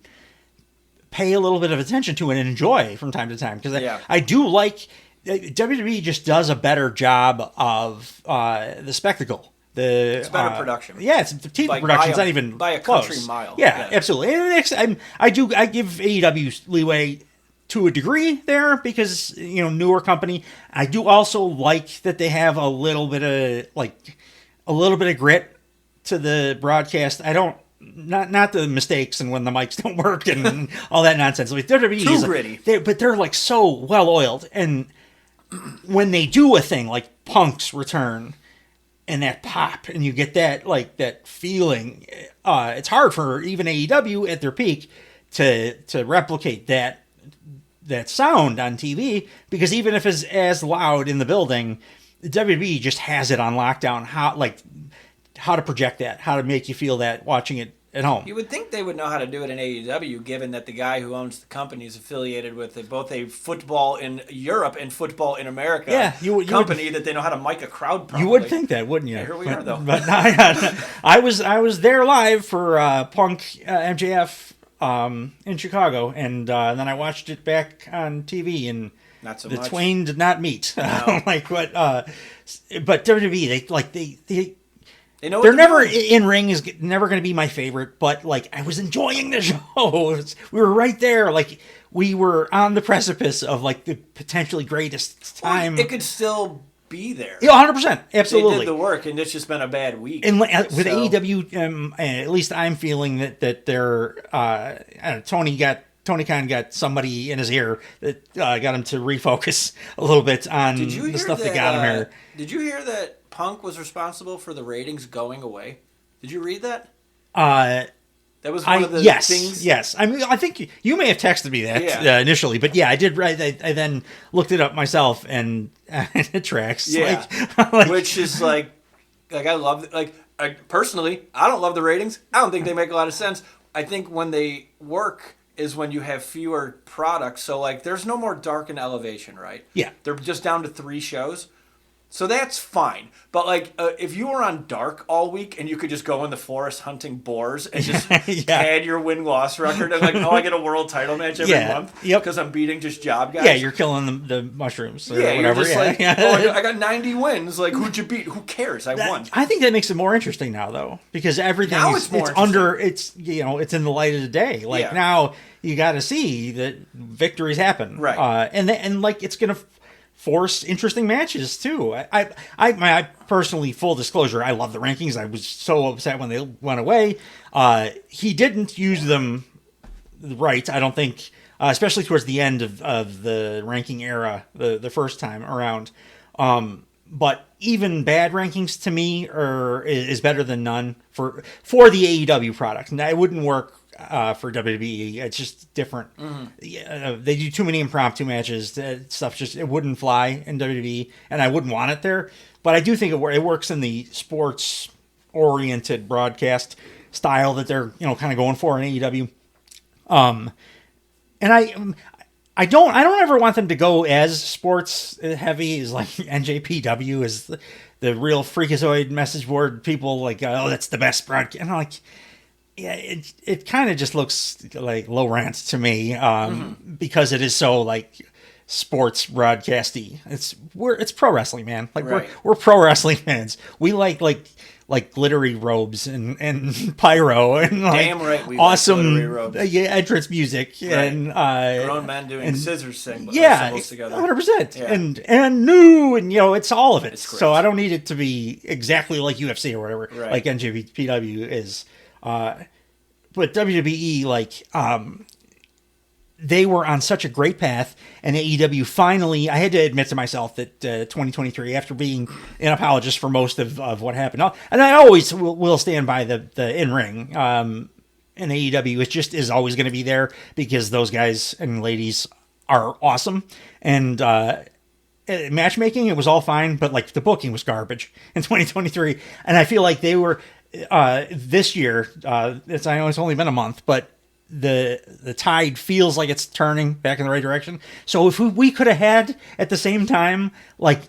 pay a little bit of attention to and enjoy from time to time because I do like. WWE just does a better job of the spectacle. It's better production. Yeah, it's the TV production's not even by a close. country mile. Yeah, absolutely. And I give AEW leeway to a degree there because newer company. I do also like that they have a little bit of grit to the broadcast. I don't. Not the mistakes and when the mics don't work and all that nonsense. Like WWE too gritty, but they're like so well oiled. And when they do a thing like Punk's return and that pop, and you get that feeling, it's hard for even AEW at their peak to replicate that sound on TV because even if it's as loud in the building, WWE just has it on lockdown. How to project that, how to make you feel that watching it at home. You would think they would know how to do it in AEW, given that the guy who owns the company is affiliated with both a football in Europe and football in America company that they know how to mic a crowd properly. You would think that, wouldn't you? Yeah, here we are, though. But I was there live for Punk MJF in Chicago, and then I watched it back on TV, and not so the much. twain did not meet. No. But WWE, they know they're never in ring is never going to be my favorite, but I was enjoying the show. We were right there, we were on the precipice of the potentially greatest time. It could still be there. Yeah, 100%, absolutely. They did the work, and it's just been a bad week. And with AEW, at least I'm feeling that they're Tony Khan got somebody in his ear that got him to refocus a little bit on the stuff that got him here. Did you hear that Punk was responsible for the ratings going away? Did you read that? That was one of the things. Yes. I mean, I think you may have texted me that initially, but I did. I then looked it up myself, and it tracks. Yeah, which is I love personally, I don't love the ratings. I don't think they make a lot of sense. I think when they work is when you have fewer products. So like, there's no more Dark and Elevation, right? Yeah. They're just down to 3 shows. So that's fine. But like, if you were on Dark all week and you could just go in the forest hunting boars and just add your win-loss record and like, oh, I get a world title match every month because I'm beating just job guys. Yeah, you're killing the mushrooms or whatever. You're just like, oh, I got 90 wins. Like, who'd you beat? Who cares? I won. I think that makes it more interesting now, though, because everything it's in the light of the day. Like now, you got to see that victories happen, right? And like it's gonna force interesting matches too. I personally, full disclosure, I love the rankings. I was so upset when they went away. He didn't use them right, I don't think, especially towards the end of the ranking era, the first time around. But even bad rankings to me is better than none for the AEW product. And it wouldn't work for WWE. It's just different. They do too many impromptu matches. It wouldn't fly in WWE, and I wouldn't want it there. But I do think it works in the sports oriented broadcast style that they're kind of going for in AEW. And I don't ever want them to go as sports heavy as like NJPW is the real freakazoid message board people like, oh, that's the best broadcast. And I'm like, yeah, it kind of just looks like low rent to me because it is so like sports broadcasty. It's pro wrestling, man. Like we're pro wrestling fans. We like glittery robes and pyro and like damn right we awesome like robes. Entrance music and grown men doing scissors singles together. 100%. And new and it's all of it. So I don't need it to be exactly like UFC or whatever like NJPW is. But WWE they were on such a great path, and AEW finally, I had to admit to myself that 2023, after being an apologist for most of what happened, and I always will stand by the in-ring, and AEW is always going to be there because those guys and ladies are awesome, and matchmaking, it was all fine, but like the booking was garbage in 2023, and I feel like they were, this year, I know it's only been a month, but the tide feels like it's turning back in the right direction. So if we could have had at the same time like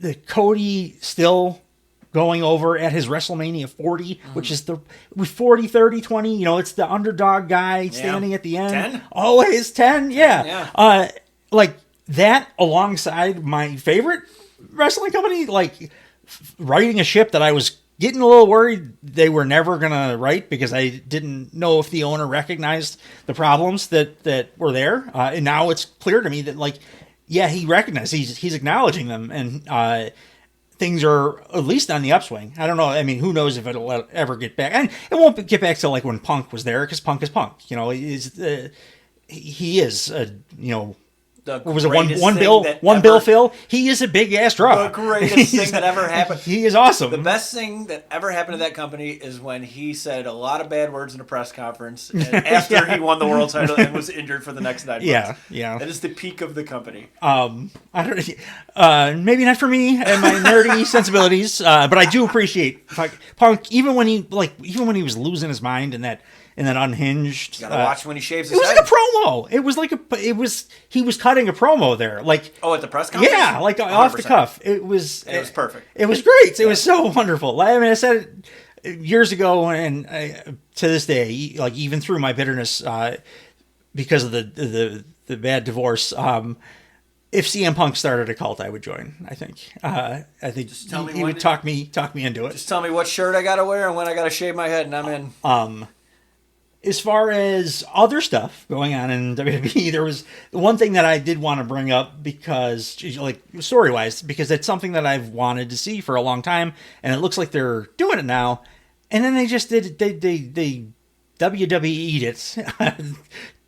the Cody still going over at his WrestleMania 40, which is the 40, 30, 20, it's the underdog guy standing at the end. 10? Always 10, yeah. Like that alongside my favorite wrestling company, like writing a ship that I was getting a little worried they were never going to write because I didn't know if the owner recognized the problems that were there. And now it's clear to me that he recognized, he's acknowledging them, and things are at least on the upswing. I don't know. I mean, who knows if it'll ever get back, and it won't get back to like when Punk was there, because Punk is Punk, he is what was it? One bill Phil? He is a big ass draw. The greatest thing that ever happened. He is awesome. The best thing that ever happened to that company is when he said a lot of bad words in a press conference and after he won the world title and was injured for the next 9 months. Yeah. That is the peak of the company. I don't. Maybe not for me and my nerdy sensibilities, but I do appreciate Punk. Even when he was losing his mind in that Unhinged. You gotta watch when he shaves his It head. was like a promo. He was cutting a promo there. Like, at the press conference? Yeah, like 100%. Off the cuff. It was perfect. It was great. It was so wonderful. I mean, I said it years ago, and to this day, like even through my bitterness because of the bad divorce, if CM Punk started a cult, I would join. I think just tell me he would talk me into it. Just tell me what shirt I gotta wear and when I gotta shave my head, and I'm in. As far as other stuff going on in WWE, there was one thing that I did want to bring up because, like, story-wise, because it's something that I've wanted to see for a long time, and it looks like they're doing it now. And then they just did, they WWE'd it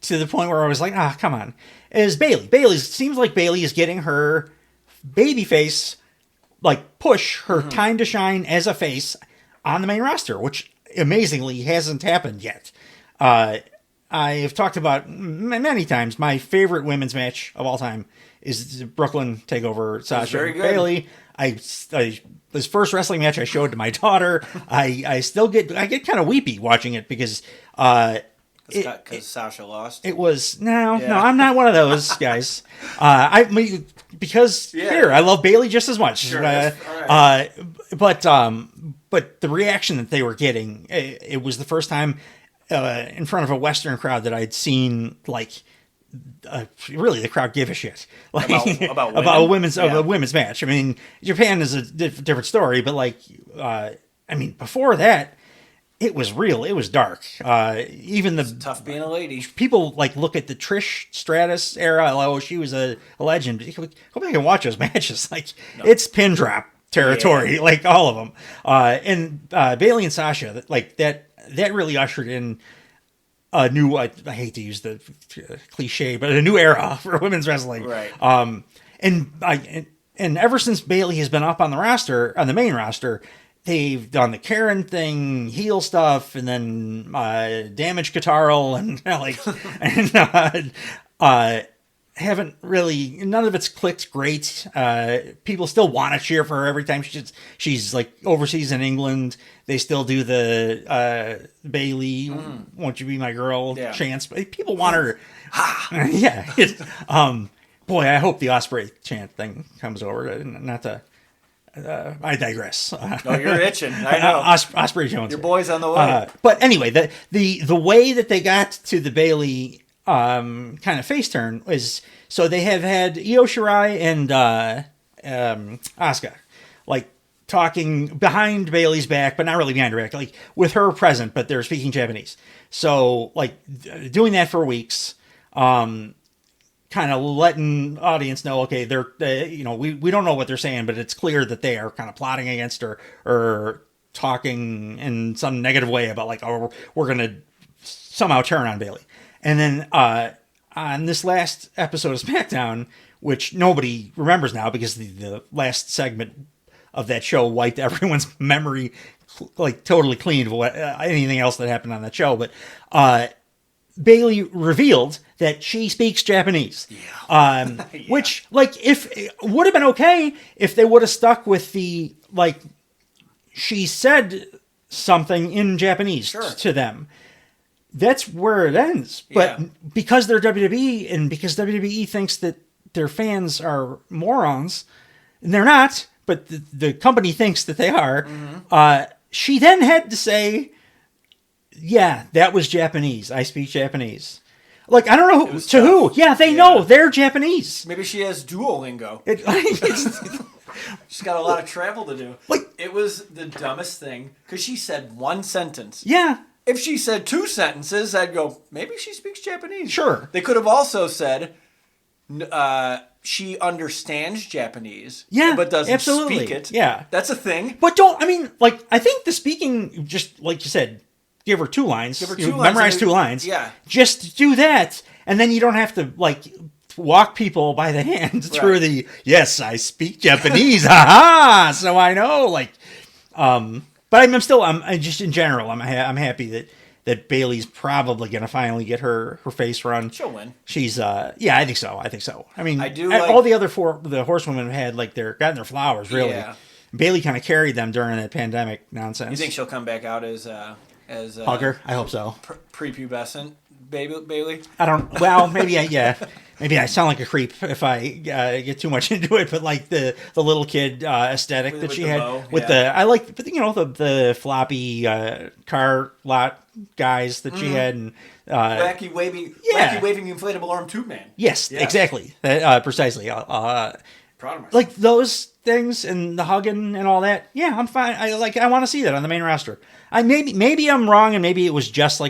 to the point where I was like, come on. Is Bayley. Seems like Bayley is getting her babyface, like, push, her time to shine as a face on the main roster, which amazingly hasn't happened yet. I've talked about many times. My favorite women's match of all time is the Brooklyn Takeover Sasha very good. Bailey. This first wrestling match I showed to my daughter. I get kind of weepy watching it because Because Sasha lost. it was no, I'm not one of those guys. Because here I love Bailey just as much. Sure, right. But the reaction that they were getting, it was the first time in front of a Western crowd that I'd seen really the crowd give a shit about a women's match. I mean, Japan is a different story, but before that, it was real. It was dark. Even It's tough being a lady. people look at the Trish Stratus era. Oh, she was a legend. Go back and watch those matches. It's pin drop territory. All of them. And Bailey and Sasha, that really ushered in a new. I hate to use the cliche, but a new era for women's wrestling. Right. And ever since Bailey has been up on the main roster, they've done the Karen thing, heel stuff, and then damage Guitarl, and haven't really. None of it's clicked great. People still want to cheer for her every time she's overseas in England. They still do the Bailey, "Won't you be my girl?" chants. People want her. Yeah. Boy, I hope the Osprey chant thing comes over. Not to. I digress. No, you're itching. I know. Osprey Jones. Your boy's on the way. But anyway, the way that they got to the Bailey kind of face turn is so they have had Io Shirai and Asuka talking behind Bailey's back, but not really behind her back, with her present, but they're speaking Japanese. So doing that for weeks. Kind of letting audience know, okay, we don't know what they're saying, but it's clear that they are kind of plotting against her or talking in some negative way about we're going to somehow turn on Bailey. And then on this last episode of SmackDown, which nobody remembers now because the last segment of that show wiped everyone's memory totally clean of anything else that happened on that show, but Bailey revealed that she speaks Japanese, which if would have been okay if they would have stuck with the she said something in Japanese to them. That's where it ends. But because they're WWE and because WWE thinks that their fans are morons, and they're not, but the company thinks that they are, she then had to say, yeah, that was Japanese. I speak Japanese. I don't know who. Yeah, they know. They're Japanese. Maybe she has Duolingo. She's got a lot of travel to do. It was the dumbest thing because she said one sentence. Yeah. If she said two sentences, I'd go, maybe she speaks Japanese. Sure. They could have also said she understands Japanese. Yeah, but doesn't absolutely. speak it. Yeah. That's a thing. But I think the speaking, just like you said, give her two lines. Memorize two lines. Yeah. Just do that. And then you don't have to, walk people by the hand through the, yes, I speak Japanese. Ha so I know. But I'm just in general, I'm happy that Bailey's probably going to finally get her face run. She'll win. She's, yeah, I think so. I mean, I do all the other the horsewomen had, gotten their flowers, really. Yeah. Bailey kind of carried them during that pandemic nonsense. You think she'll come back out as Hugger? I hope so. Prepubescent Bailey? I don't. Well, maybe maybe I sound like a creep if I get too much into it. But the little kid aesthetic that she had I like the floppy car lot guys that she had and wacky waving inflatable arm tube man. Yes, exactly. Precisely. Proud of myself. Those things and the hugging and all that. Yeah, I'm fine. I want to see that on the main roster. Maybe I'm wrong, and maybe it was just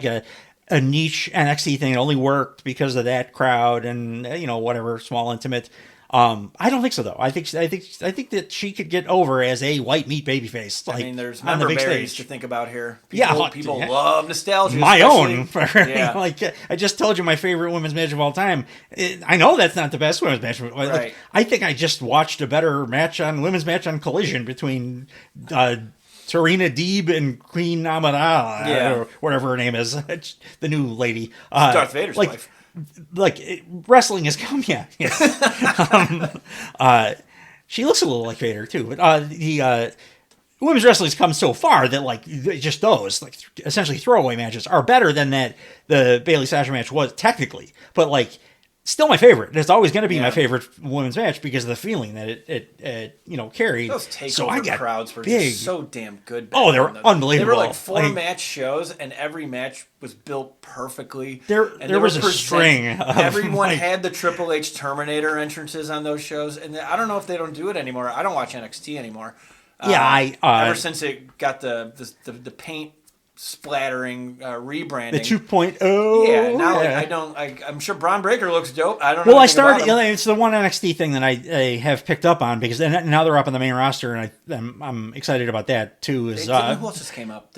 a niche NXT thing. It only worked because of that crowd and whatever small intimate. I don't think so though. I think that she could get over as a white meat babyface. There's on the big berries stage to think about here. People yeah. love nostalgia. My own. Yeah. I just told you my favorite women's match of all time. I know that's not the best women's match. Right. I think I just watched a better women's match on Collision between Tarina Deeb and Queen Amidala, or whatever her name is, the new lady. Darth Vader's wife. Wrestling has come, yeah. Yes. She looks a little like Vader too, but the women's wrestling has come so far that just those essentially throwaway matches are better than that the Bayley Sasha match was technically, but still my favorite. It's always going to be my favorite women's match because of the feeling that it carried. Those takeover crowds were just so damn good. Oh, they were unbelievable. They were 4-match shows, and every match was built perfectly. There was a string. Everyone had the Triple H Terminator entrances on those shows, and I don't know if they don't do it anymore. I don't watch NXT anymore. Ever since it got the paint splattering rebranding, the 2.0. Yeah, now I'm sure Braun Breaker looks dope. I don't know. Well, I started. It's the one NXT thing that I have picked up on because now they're up on the main roster, and I'm excited about that too. Who else just came up?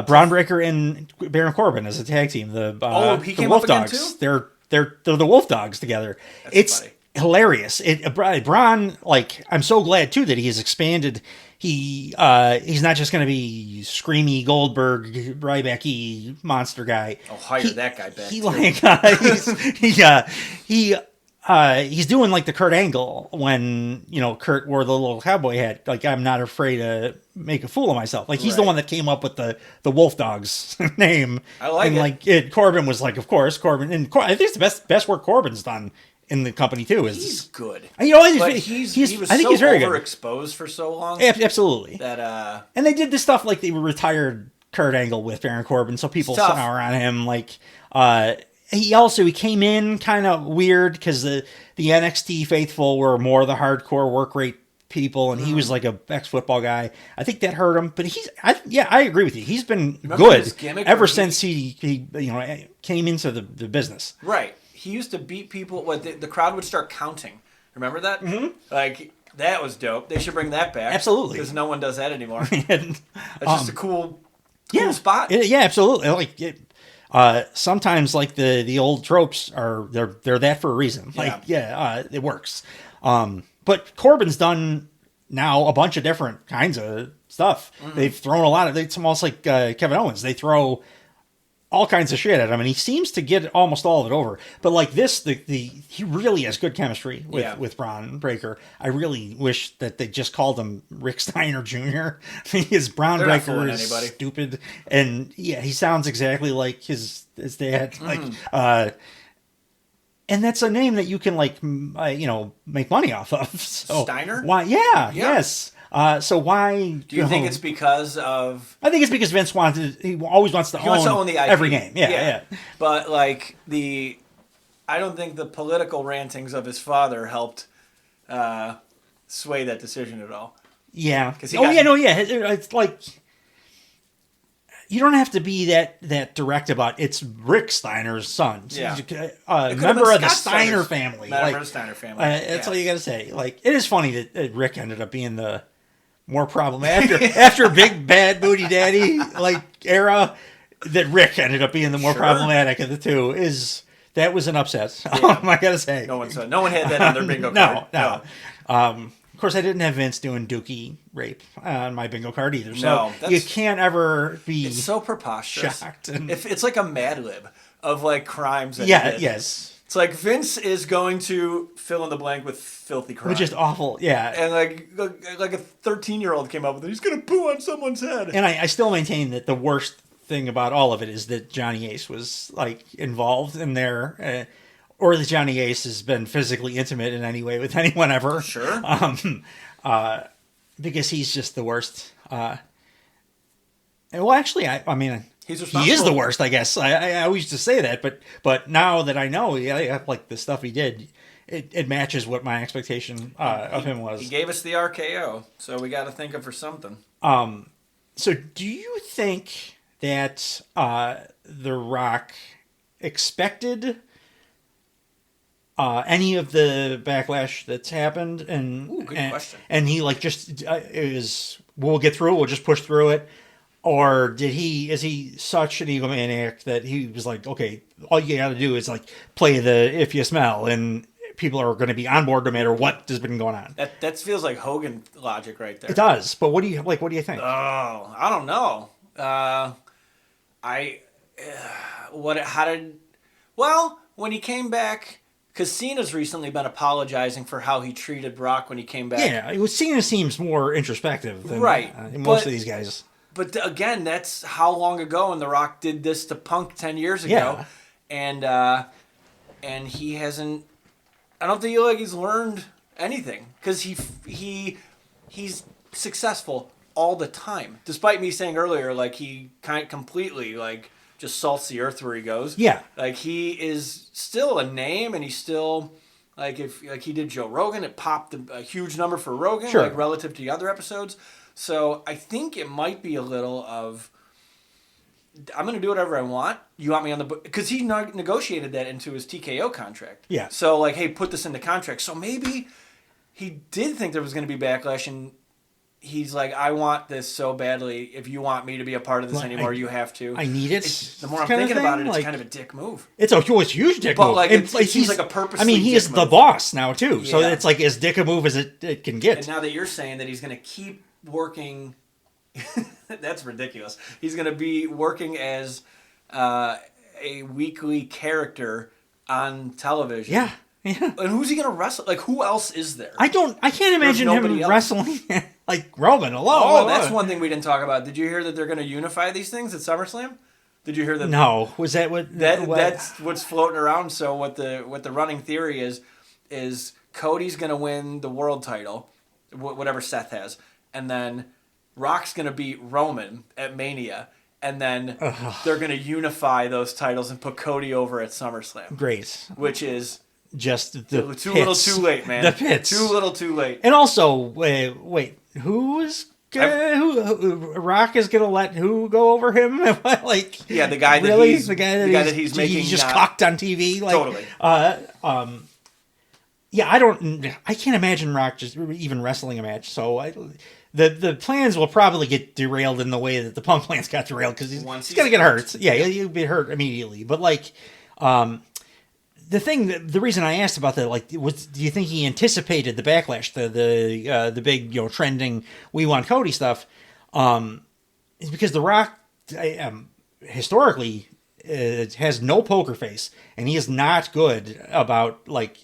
Braun Breaker and Baron Corbin as a tag team. He came Wolf up again Dogs. Too? They're the Wolf Dogs together. It's funny. Hilarious. Braun, I'm so glad too that he has expanded. He's not just going to be screamy Goldberg, Ryback-y monster guy. Oh, hire that guy back. He's doing the Kurt Angle when Kurt wore the little cowboy hat. I'm not afraid to make a fool of myself. He's the one that came up with the Wolf Dogs name. I like it. Corbin was of course Corbin, and I think it's the best work Corbin's done in the company too. He's good. He was very overexposed for so long. Absolutely. That and they did this stuff they retired Kurt Angle with Baron Corbin, so people sour on him. He came in kind of weird because the NXT faithful were more the hardcore work rate people, and he was a ex-football guy. I think that hurt him, but I agree with you. He's been good ever since he came into the business. Right. He used to beat people. The crowd would start counting. Remember that? Mm-hmm. That was dope. They should bring that back. Absolutely, because no one does that anymore. That's just a cool spot. Yeah, absolutely. Sometimes the old tropes they're that for a reason. It works. But Corbin's done now a bunch of different kinds of stuff. Mm-hmm. They've thrown a lot of. It's almost like Kevin Owens. They throw all kinds of shit at him, and he seems to get almost all of it over. But he really has good chemistry with Braun Breaker. I really wish that they just called him Rick Steiner Jr. His Braun Breaker is stupid, and he sounds exactly like his dad. Mm-hmm. And that's a name that you can make money off of. So, Steiner? Why? Yeah. Yes. So why do you think it's because of? I think it's because Vince he always wants to own the IP. Every game. Yeah. But I don't think the political rantings of his father helped sway that decision at all. Yeah. It's you don't have to be that direct about it's Rick Steiner's son. Yeah. Member of the Steiner family. Member of the Steiner family. That's all you got to say. It is funny that Rick ended up being the more problematic after Big Bad Booty Daddy era. That Rick ended up being the more problematic of the two. That was an upset. I gotta say, no one had that on their bingo card. No. Of course, I didn't have Vince doing dookie rape on my bingo card either. So you can't ever be. It's so preposterous. Shocked. If it's like a Mad Lib of crimes. That Yes. It's Vince is going to fill in the blank with filthy crime. Which is awful, yeah. And a 13-year-old came up with it. He's going to poo on someone's head. And I still maintain that the worst thing about all of it is that Johnny Ace was involved in there, or that Johnny Ace has been physically intimate in any way with anyone ever. Sure. Because he's just the worst. Well, actually, I mean. He is the worst, I guess. I always used to say that, but now that I know, the stuff he did, it matches what my expectation of him was. He gave us the RKO, so we got to think of for something. So do you think that The Rock expected any of the backlash that's happened? Good question. And he we'll get through it, we'll just push through it. Or is he such an egomaniac that he was okay, all you got to do is play the if you smell, and people are going to be on board no matter what has been going on. That feels like Hogan logic right there. It does, but what do you think? Oh, I don't know. When he came back, because Cena's recently been apologizing for how he treated Brock when he came back. Yeah, Cena seems more introspective than right. Most of these guys. But again, that's how long ago, and The Rock did this to Punk 10 years ago. Yeah. And he hasn't. I don't feel like he's learned anything because he's successful all the time. Despite me saying earlier, like he kind of completely like just salts the earth where he goes. Yeah, like he is still a name, and he's still like if like he did Joe Rogan, it popped a huge number for Rogan, sure. like relative to the other episodes. So I think it might be a little of. I'm going to do whatever I want. You want me on the book? Because he negotiated that into his TKO contract. Yeah. So, like, hey, put this in the contract. So maybe he did think there was going to be backlash, and he's like, I want this so badly. If you want me to be a part of this anymore, you have to. I need it. The more I'm thinking about it, it's kind of a dick move. It's a huge dick move. But, like, it seems like a purposely I mean, he is the boss now, too. So it's like as dick a move as it can get. And now that you're saying that he's going to keep working... That's ridiculous. He's going to be working as a weekly character on television. Yeah. And who's he going to wrestle? Like, who else is there? I can't imagine him wrestling like Roman alone. Oh, that's one thing we didn't talk about. Did you hear that they're going to unify these things at SummerSlam? Did you hear that? No. Was that what? That's what's floating around. So what the running theory is Cody's going to win the world title, whatever Seth has, and then Rock's going to beat Roman at Mania, and then they're going to unify those titles and put Cody over at SummerSlam. Great. Which is just the too little too late, man. The pits. Too little too late. And also, wait, who Rock is going to let who go over him? Like, yeah, the guy that really? he's the guy that he's making he's just cocked on TV. Like, totally. Yeah, I can't imagine Rock just even wrestling a match. So the plans will probably get derailed in the way that the Punk plans got derailed because he's going to get hurt. Yeah, he'll be hurt immediately. But like, the reason I asked about that, like, do you think he anticipated the backlash, the big trending "We Want Cody" stuff? Is because The Rock historically has no poker face, and he is not good about like.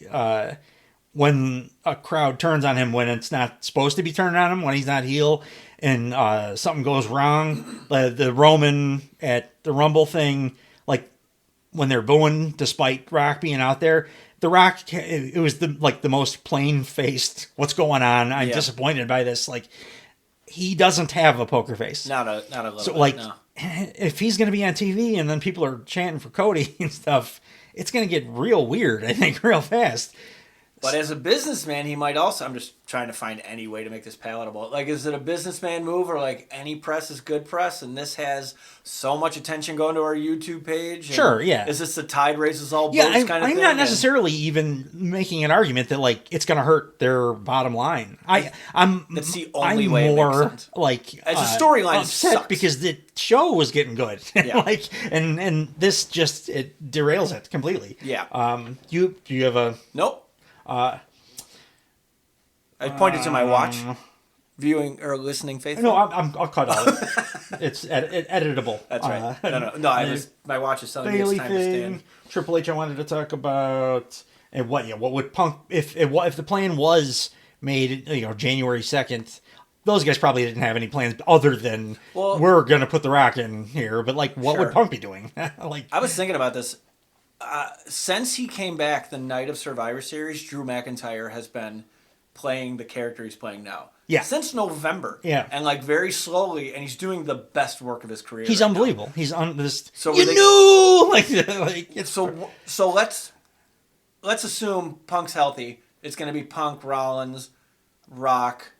When a crowd turns on him when it's not supposed to be turning on him, when he's not heel, and something goes wrong, the Roman at the Rumble thing, like when they're booing despite Rock being out there, The Rock, it was the most plain faced. What's going on? I'm disappointed by this. Like he doesn't have a poker face. Not a little. So bit, like, no. If he's going to be on TV and then people are chanting for Cody and stuff, it's going to get real weird. I think real fast. But as a businessman, he might also... I'm just trying to find any way to make this palatable. Like, is it a businessman move or, like, any press is good press, and this has so much attention going to our YouTube page? Sure, yeah. Is this the tide raises all boats kind of thing? I'm not necessarily even making an argument that, like, it's going to hurt their bottom line. That's the only way more, it makes sense. Like, as a storyline, upset sucks. because the show was getting good. Yeah. Like, and this just, it derails it completely. Yeah. Do you have a... Nope. I pointed to my watch, viewing or listening faithfully. No, I'll cut out. It's editable. That's right. No. My watch is telling me it's time to stand. Triple H, I wanted to talk about, and what would Punk if the plan was made, January 2nd. Those guys probably didn't have any plans other than we're gonna put The Rock in here. But like, what would Punk be doing? Like, I was thinking about this. Since he came back the night of Survivor Series, Drew McIntyre has been playing the character he's playing now. Yeah. Since November. Yeah. And like very slowly, and he's doing the best work of his career. He's unbelievable. Now. He's So knew like it's so let's assume Punk's healthy. It's going to be Punk, Rollins, Punk,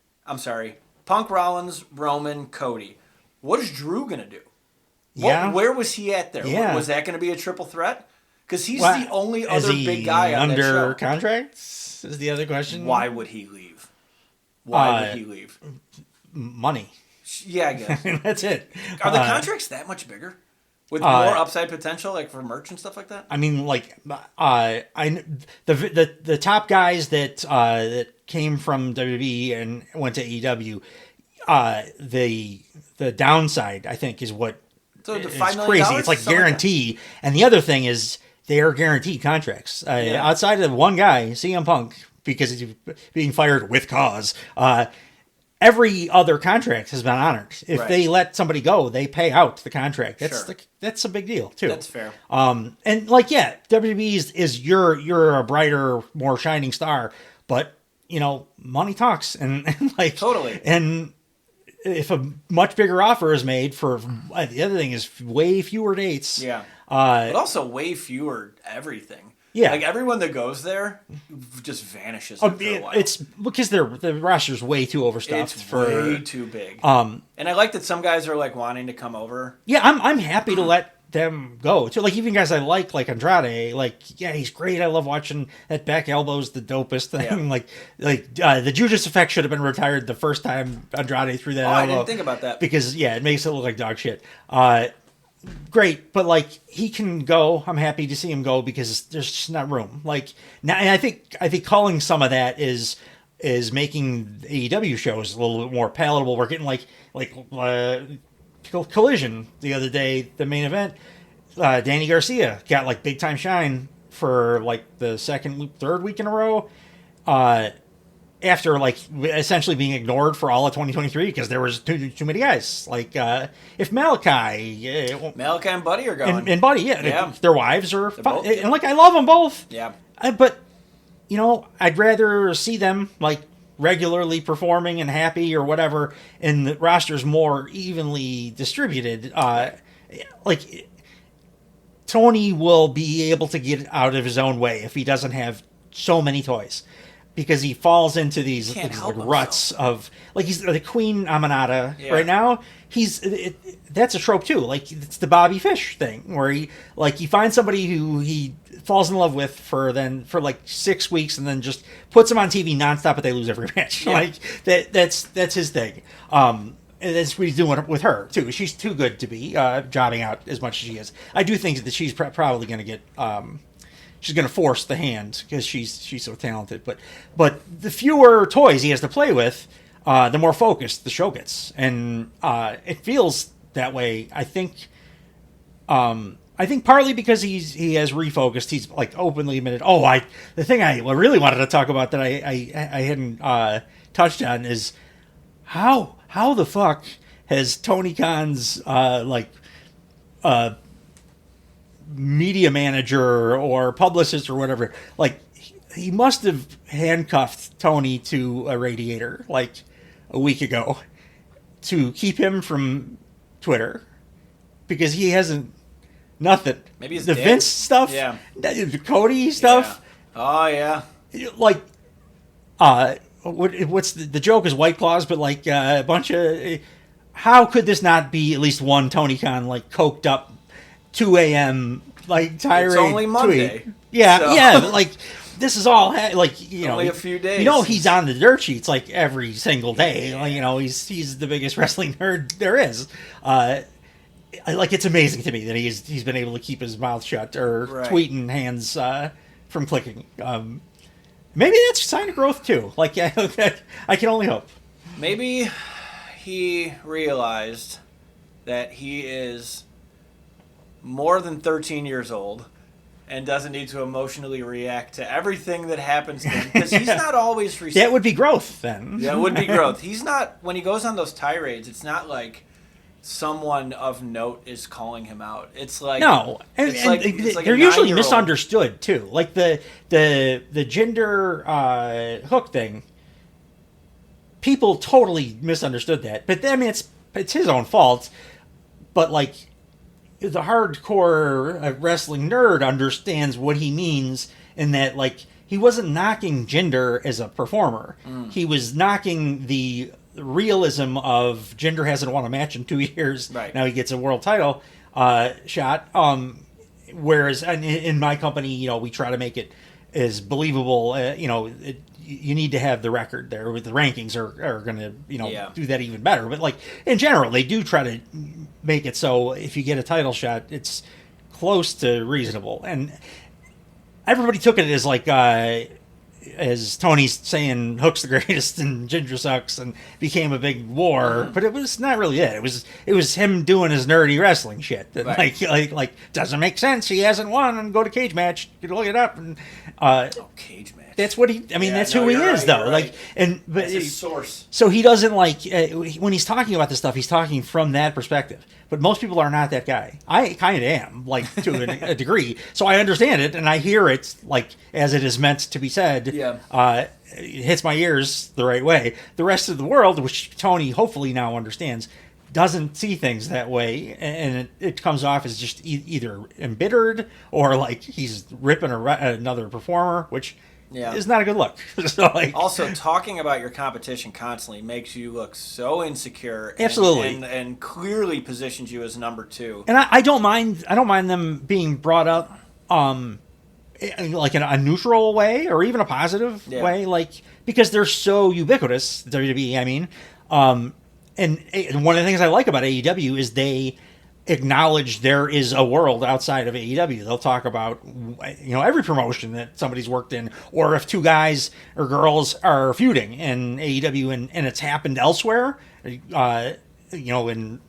Rollins, Roman, Cody. What is Drew going to do? Where was he at there? Yeah. Was that going to be a triple threat? Because he's the only other big guy on that show. Under contract is the other question. Why would he leave? Why would he leave? Money. Yeah, I guess. That's it. Are the contracts that much bigger? With more upside potential, like for merch and stuff like that. I mean, like, the top guys that came from WWE and went to AEW, the downside I think is what So the is $5 million, crazy. It's like guarantee, and the other thing is they are guaranteed contracts. Outside of one guy, CM Punk, because he's being fired with cause. Every other contract has been honored. If they let somebody go, they pay out the contract. That's a big deal too. That's fair. And like, yeah, WWE is you're a brighter, more shining star, but money talks, and like totally. And if a much bigger offer is made for the other thing is way fewer dates. Yeah. But also way fewer everything. Yeah, like everyone that goes there just vanishes after a while. It's because the roster's way too overstuffed. It's way too big. And I like that some guys are like wanting to come over. Yeah, I'm happy to let them go too. Like even guys I like Andrade. Like yeah, he's great. I love watching that back elbow's the dopest thing. Yeah. The Judas Effect should have been retired the first time Andrade threw that elbow. I didn't think about that because it makes it look like dog shit. Great, but like he can go. I'm happy to see him go because there's just not room. Like now, and I think calling some of that is making AEW shows a little bit more palatable. We're getting like Collision the other day, the main event. Danny Garcia got like big time shine for like the third week in a row. After like essentially being ignored for all of 2023 because there was too many guys. Like if Malachi and Buddy are going, and Buddy, their wives are both, and like I love them both. Yeah, but I'd rather see them like regularly performing and happy or whatever, and the roster's more evenly distributed. Like Tony will be able to get out of his own way if he doesn't have so many toys. Because he falls into these ruts of like he's the Queen Aminata right now. That's a trope too. Like it's the Bobby Fish thing where he finds somebody who he falls in love with for like 6 weeks and then just puts him on TV nonstop, but they lose every match. Yeah. Like that's his thing. And that's what he's doing with her too. She's too good to be jobbing out as much as she is. I do think that she's probably going to get. She's going to force the hand because she's so talented. But the fewer toys he has to play with, the more focused the show gets, and it feels that way. I think partly because he has refocused. He's like openly admitted. The thing I really wanted to talk about that I hadn't touched on is how the fuck has Tony Khan's media manager or publicist or whatever, like he must have handcuffed Tony to a radiator like a week ago to keep him from Twitter because he hasn't nothing. Maybe it's the dead. Vince stuff, the Cody stuff. Yeah. Oh yeah. Like, what's the joke is White Claws, but like a bunch of. How could this not be at least one Tony Khan like coked up 2 a.m. like tirade? It's only Monday. Tweet. Yeah. Like this is all like only a few days. He's on the dirt sheets like every single day. Like, he's the biggest wrestling nerd there is. Like it's amazing to me that he's been able to keep his mouth shut or tweeting hands from clicking. Maybe that's a sign of growth too. Like I can only hope. Maybe he realized that he is more than 13 years old and doesn't need to emotionally react to everything that happens to him because he's not always receptive. That would be growth then. That would be growth. He's not, when he goes on those tirades, it's not like someone of note is calling him out. It's like no, and they're usually misunderstood too. Like the gender hook thing, people totally misunderstood that. But I mean, it's his own fault. But like the hardcore wrestling nerd understands what he means in that, like, he wasn't knocking Jinder as a performer. He was knocking the realism of Jinder hasn't won a match in 2 years. Right. Now he gets a world title shot. Whereas in my company, we try to make it as believable. you need to have the record there with the rankings are going to Yeah. do that even better. But like in general, they do try to make it so if you get a title shot, it's close to reasonable. And everybody took it as like as Tony's saying Hook's the greatest and Ginger sucks and became a big war, but it was not really it. It was him doing his nerdy wrestling shit that like doesn't make sense. He hasn't won and go to cage match. You can look it up and cage match. that's what he. I mean, that's who he is, though. Like, but that's his source. So he doesn't like when he's talking about this stuff. He's talking from that perspective. But most people are not that guy. I kind of am, like to a degree. So I understand it, and I hear it like as it is meant to be said. Yeah. It hits my ears the right way. The rest of the world, which Tony hopefully now understands, doesn't see things that way, and it comes off as just either embittered or like he's ripping another performer, which is not a good look. So, like, also, talking about your competition constantly makes you look so insecure. Absolutely, and clearly positions you as number 2. And I don't mind. I don't mind them being brought up, like in a neutral way or even a positive way, like because they're so ubiquitous. WWE, I mean. And one of the things I like about AEW is they acknowledge there is a world outside of AEW. They'll talk about every promotion that somebody's worked in, or if two guys or girls are feuding in AEW and it's happened elsewhere, in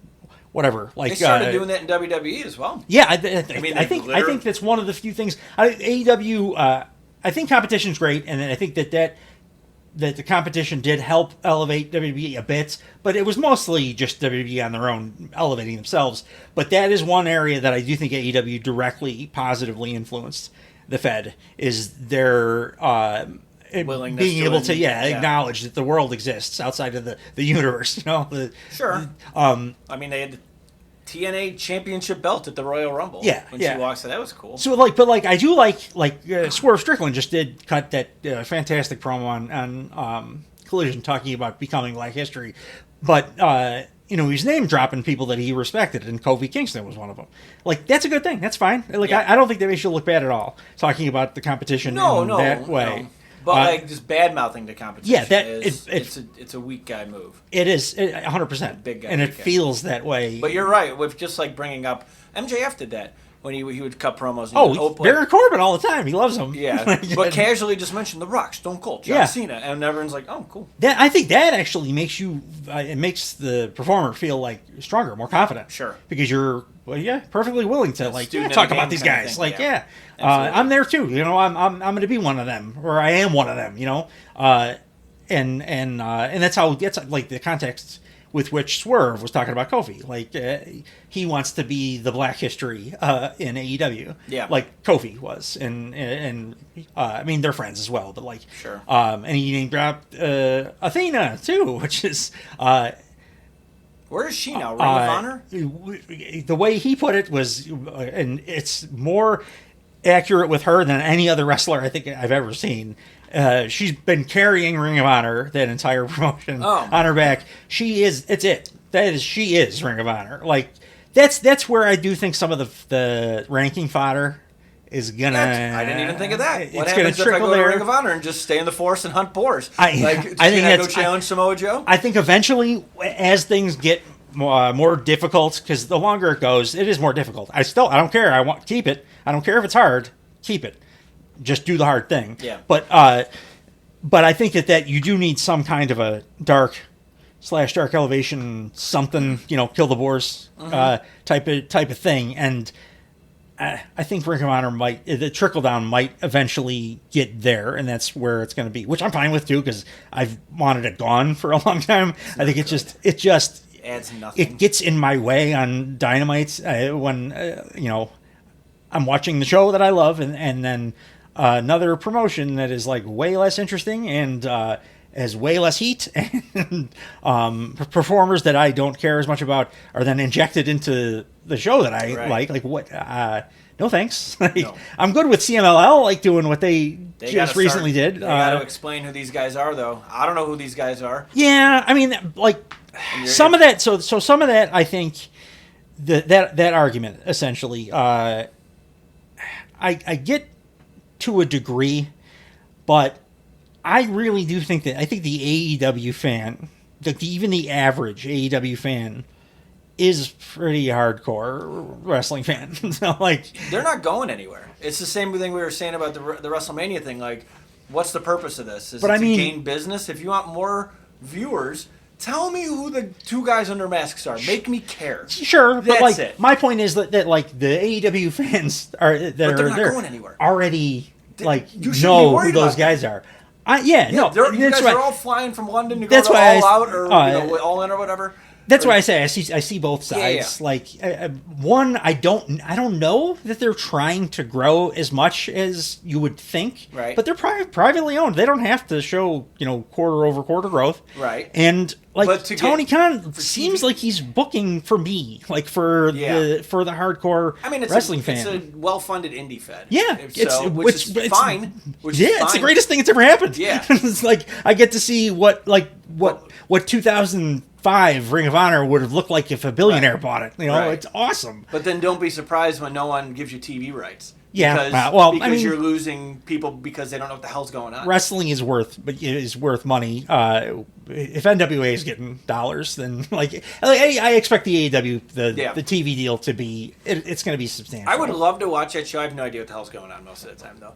whatever. Like they started doing that in WWE as well. Yeah, I think that's one of the few things. AEW. I think competition's great, and I think that the competition did help elevate WWE a bit, but it was mostly just WWE on their own elevating themselves. But that is one area that I do think AEW directly positively influenced the Fed, is their willingness being able to acknowledge that the world exists outside of the universe. Sure. I mean, they had the TNA championship belt at the Royal Rumble. When she walked, so that was cool. So I do like Swerve Strickland just did cut that fantastic promo on Collision talking about becoming Black History, but he's name dropping people that he respected, and Kofi Kingston was one of them. Like, that's a good thing. That's fine. Like, I don't think that makes you look bad at all talking about the competition that way. No. But just bad mouthing the competition. It's a weak guy move. It is 100%. Big guy, and it feels that way. But you're right with just like bringing up MJF did that when he would cut promos. Baron Corbin all the time. He loves him. Yeah, but casually just mention The Rock, Stone Cold, John Cena, and everyone's like, oh, cool. I think that actually makes you. It makes the performer feel like stronger, more confident. Sure, because you're perfectly willing to talk about these guys. I'm there too. I'm going to be one of them, or I am one of them. And that's how it gets like the context with which Swerve was talking about Kofi. Like, he wants to be the Black History in AEW. Yeah. Like Kofi was. And I mean, they're friends as well, but like... Sure. And he name dropped Athena, too, which is... where is she now? Ring of Honor? The way he put it was... and it's more accurate with her than any other wrestler I think I've ever seen. She's been carrying Ring of Honor, that entire promotion, on her back. She is Ring of Honor. Like, that's where I do think some of the ranking fodder is gonna. I didn't even think of that. What happens if I go to Ring of Honor and just stay in the forest and hunt boars? I think go challenge Samoa Joe. I think eventually, as things get more difficult, because the longer it goes, it is more difficult. I don't care. Keep it. I don't care if it's hard. Keep it. Just do the hard thing. Yeah. But I think that you do need some kind of a dark elevation, something, kill the boars type of thing. And I think Ring of Honor the trickle down might eventually get there, and that's where it's going to be, which I'm fine with too, because I've wanted it gone for a long time. I think it just adds nothing. It gets in my way on Dynamite when I'm watching the show that I love, and then another promotion that is like way less interesting and has way less heat, and performers that I don't care as much about are then injected into the show that I like. Like, what? No thanks. No. I'm good with CMLL, like doing what they just recently did. They got to explain who these guys are, though. I don't know who these guys are. Yeah, I mean, like some of that. So some of that, I think that argument essentially. I get to a degree, but I really do think that. I think the AEW fan, even the average AEW fan, is pretty hardcore wrestling fan. So, like, they're not going anywhere. It's the same thing we were saying about the WrestleMania thing. Like, what's the purpose of this? Is it to gain business? If you want more viewers, tell me who the two guys under masks are. Make me care. Sure, That's but like it. my point is that like the AEW fans are they're not going anywhere. Already know who those guys are. You guys are all flying from London to go to All Out or All In or whatever. That's why I say I see both sides. Yeah. Like one, I don't know that they're trying to grow as much as you would think. Right. But they're privately owned. They don't have to show quarter over quarter growth. Right. And like Tony Khan seems like he's booking for me, like for the hardcore wrestling fan. It's a well-funded indie fed. Yeah, which is fine. It's the greatest thing that's ever happened. Yeah. It's like I get to see what 2005 Ring of Honor would have looked like if a billionaire bought it. It's awesome. But then don't be surprised when no one gives you TV rights. Yeah, because you're losing people because they don't know what the hell's going on. Wrestling is worth money. If NWA is getting dollars, then I expect the AEW the TV deal to be it's going to be substantial. I would love to watch that show. I have no idea what the hell's going on most of the time though.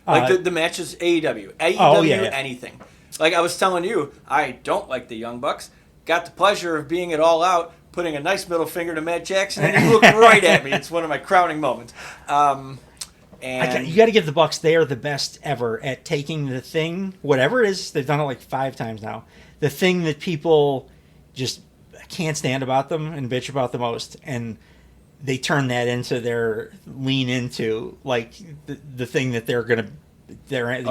Like the matches AEW anything. Like I was telling you, I don't like the Young Bucks. Got the pleasure of being at All Out, putting a nice middle finger to Matt Jackson, and he looked right at me. It's one of my crowning moments. And you got to give the Bucks, they are the best ever at taking the thing, whatever it is, they've done it like 5 times now, the thing that people just can't stand about them and bitch about the most, and they turn that into their lean into, like, the thing that they're going to, their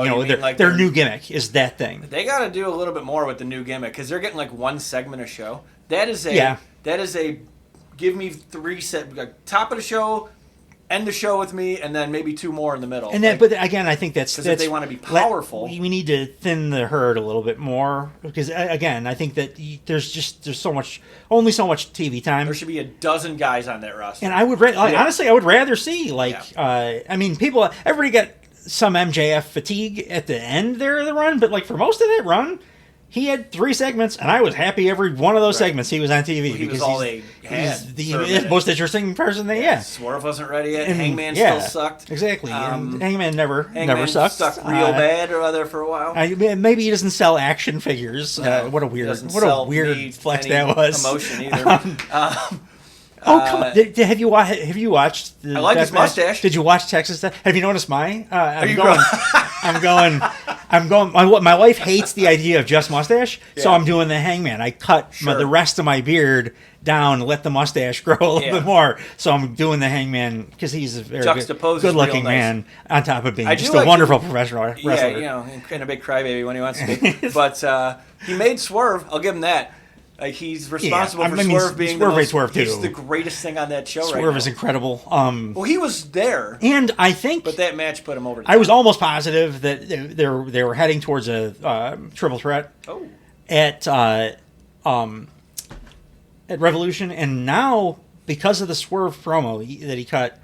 new gimmick is that thing. They got to do a little bit more with the new gimmick, because they're getting like one segment a show. That is a give me 3 top of the show, end the show with me, and then maybe 2 more in the middle. And then, but again, I think that's if they want to be powerful. We need to thin the herd a little bit more, because again, I think that there's only so much TV time. There should be a dozen guys on that roster. And I would honestly, I would rather see everybody got some MJF fatigue at the end there of the run, but like for most of that run, he had 3 segments, and I was happy every one of those segments he was on TV. He was all they had. He's the most interesting person they had. Swerve wasn't ready yet. Hangman still sucked. Exactly. And Hangman never sucked. Stuck real bad or other for a while. Maybe he doesn't sell action figures. No, what a weird flex that was. Emotion either. Come on! Have you watched? I like his mustache. Did you watch Texas? Have you noticed my? I'm going. My wife hates the idea of just mustache, so I'm doing the Hangman. I cut the rest of my beard down, let the mustache grow a little bit more. So I'm doing the Hangman because he's a very good-looking man. On top of being just a wonderful professional wrestler. Yeah, and a big crybaby when he wants to be. But he made Swerve. I'll give him that. Like he's responsible for Swerve being Swerve too. He's the greatest thing on that show right now. Swerve is incredible. Well, he was there, and I think, but that match put him over. I was almost positive that they were heading towards a triple threat. Oh. At Revolution, and now because of the Swerve promo that he cut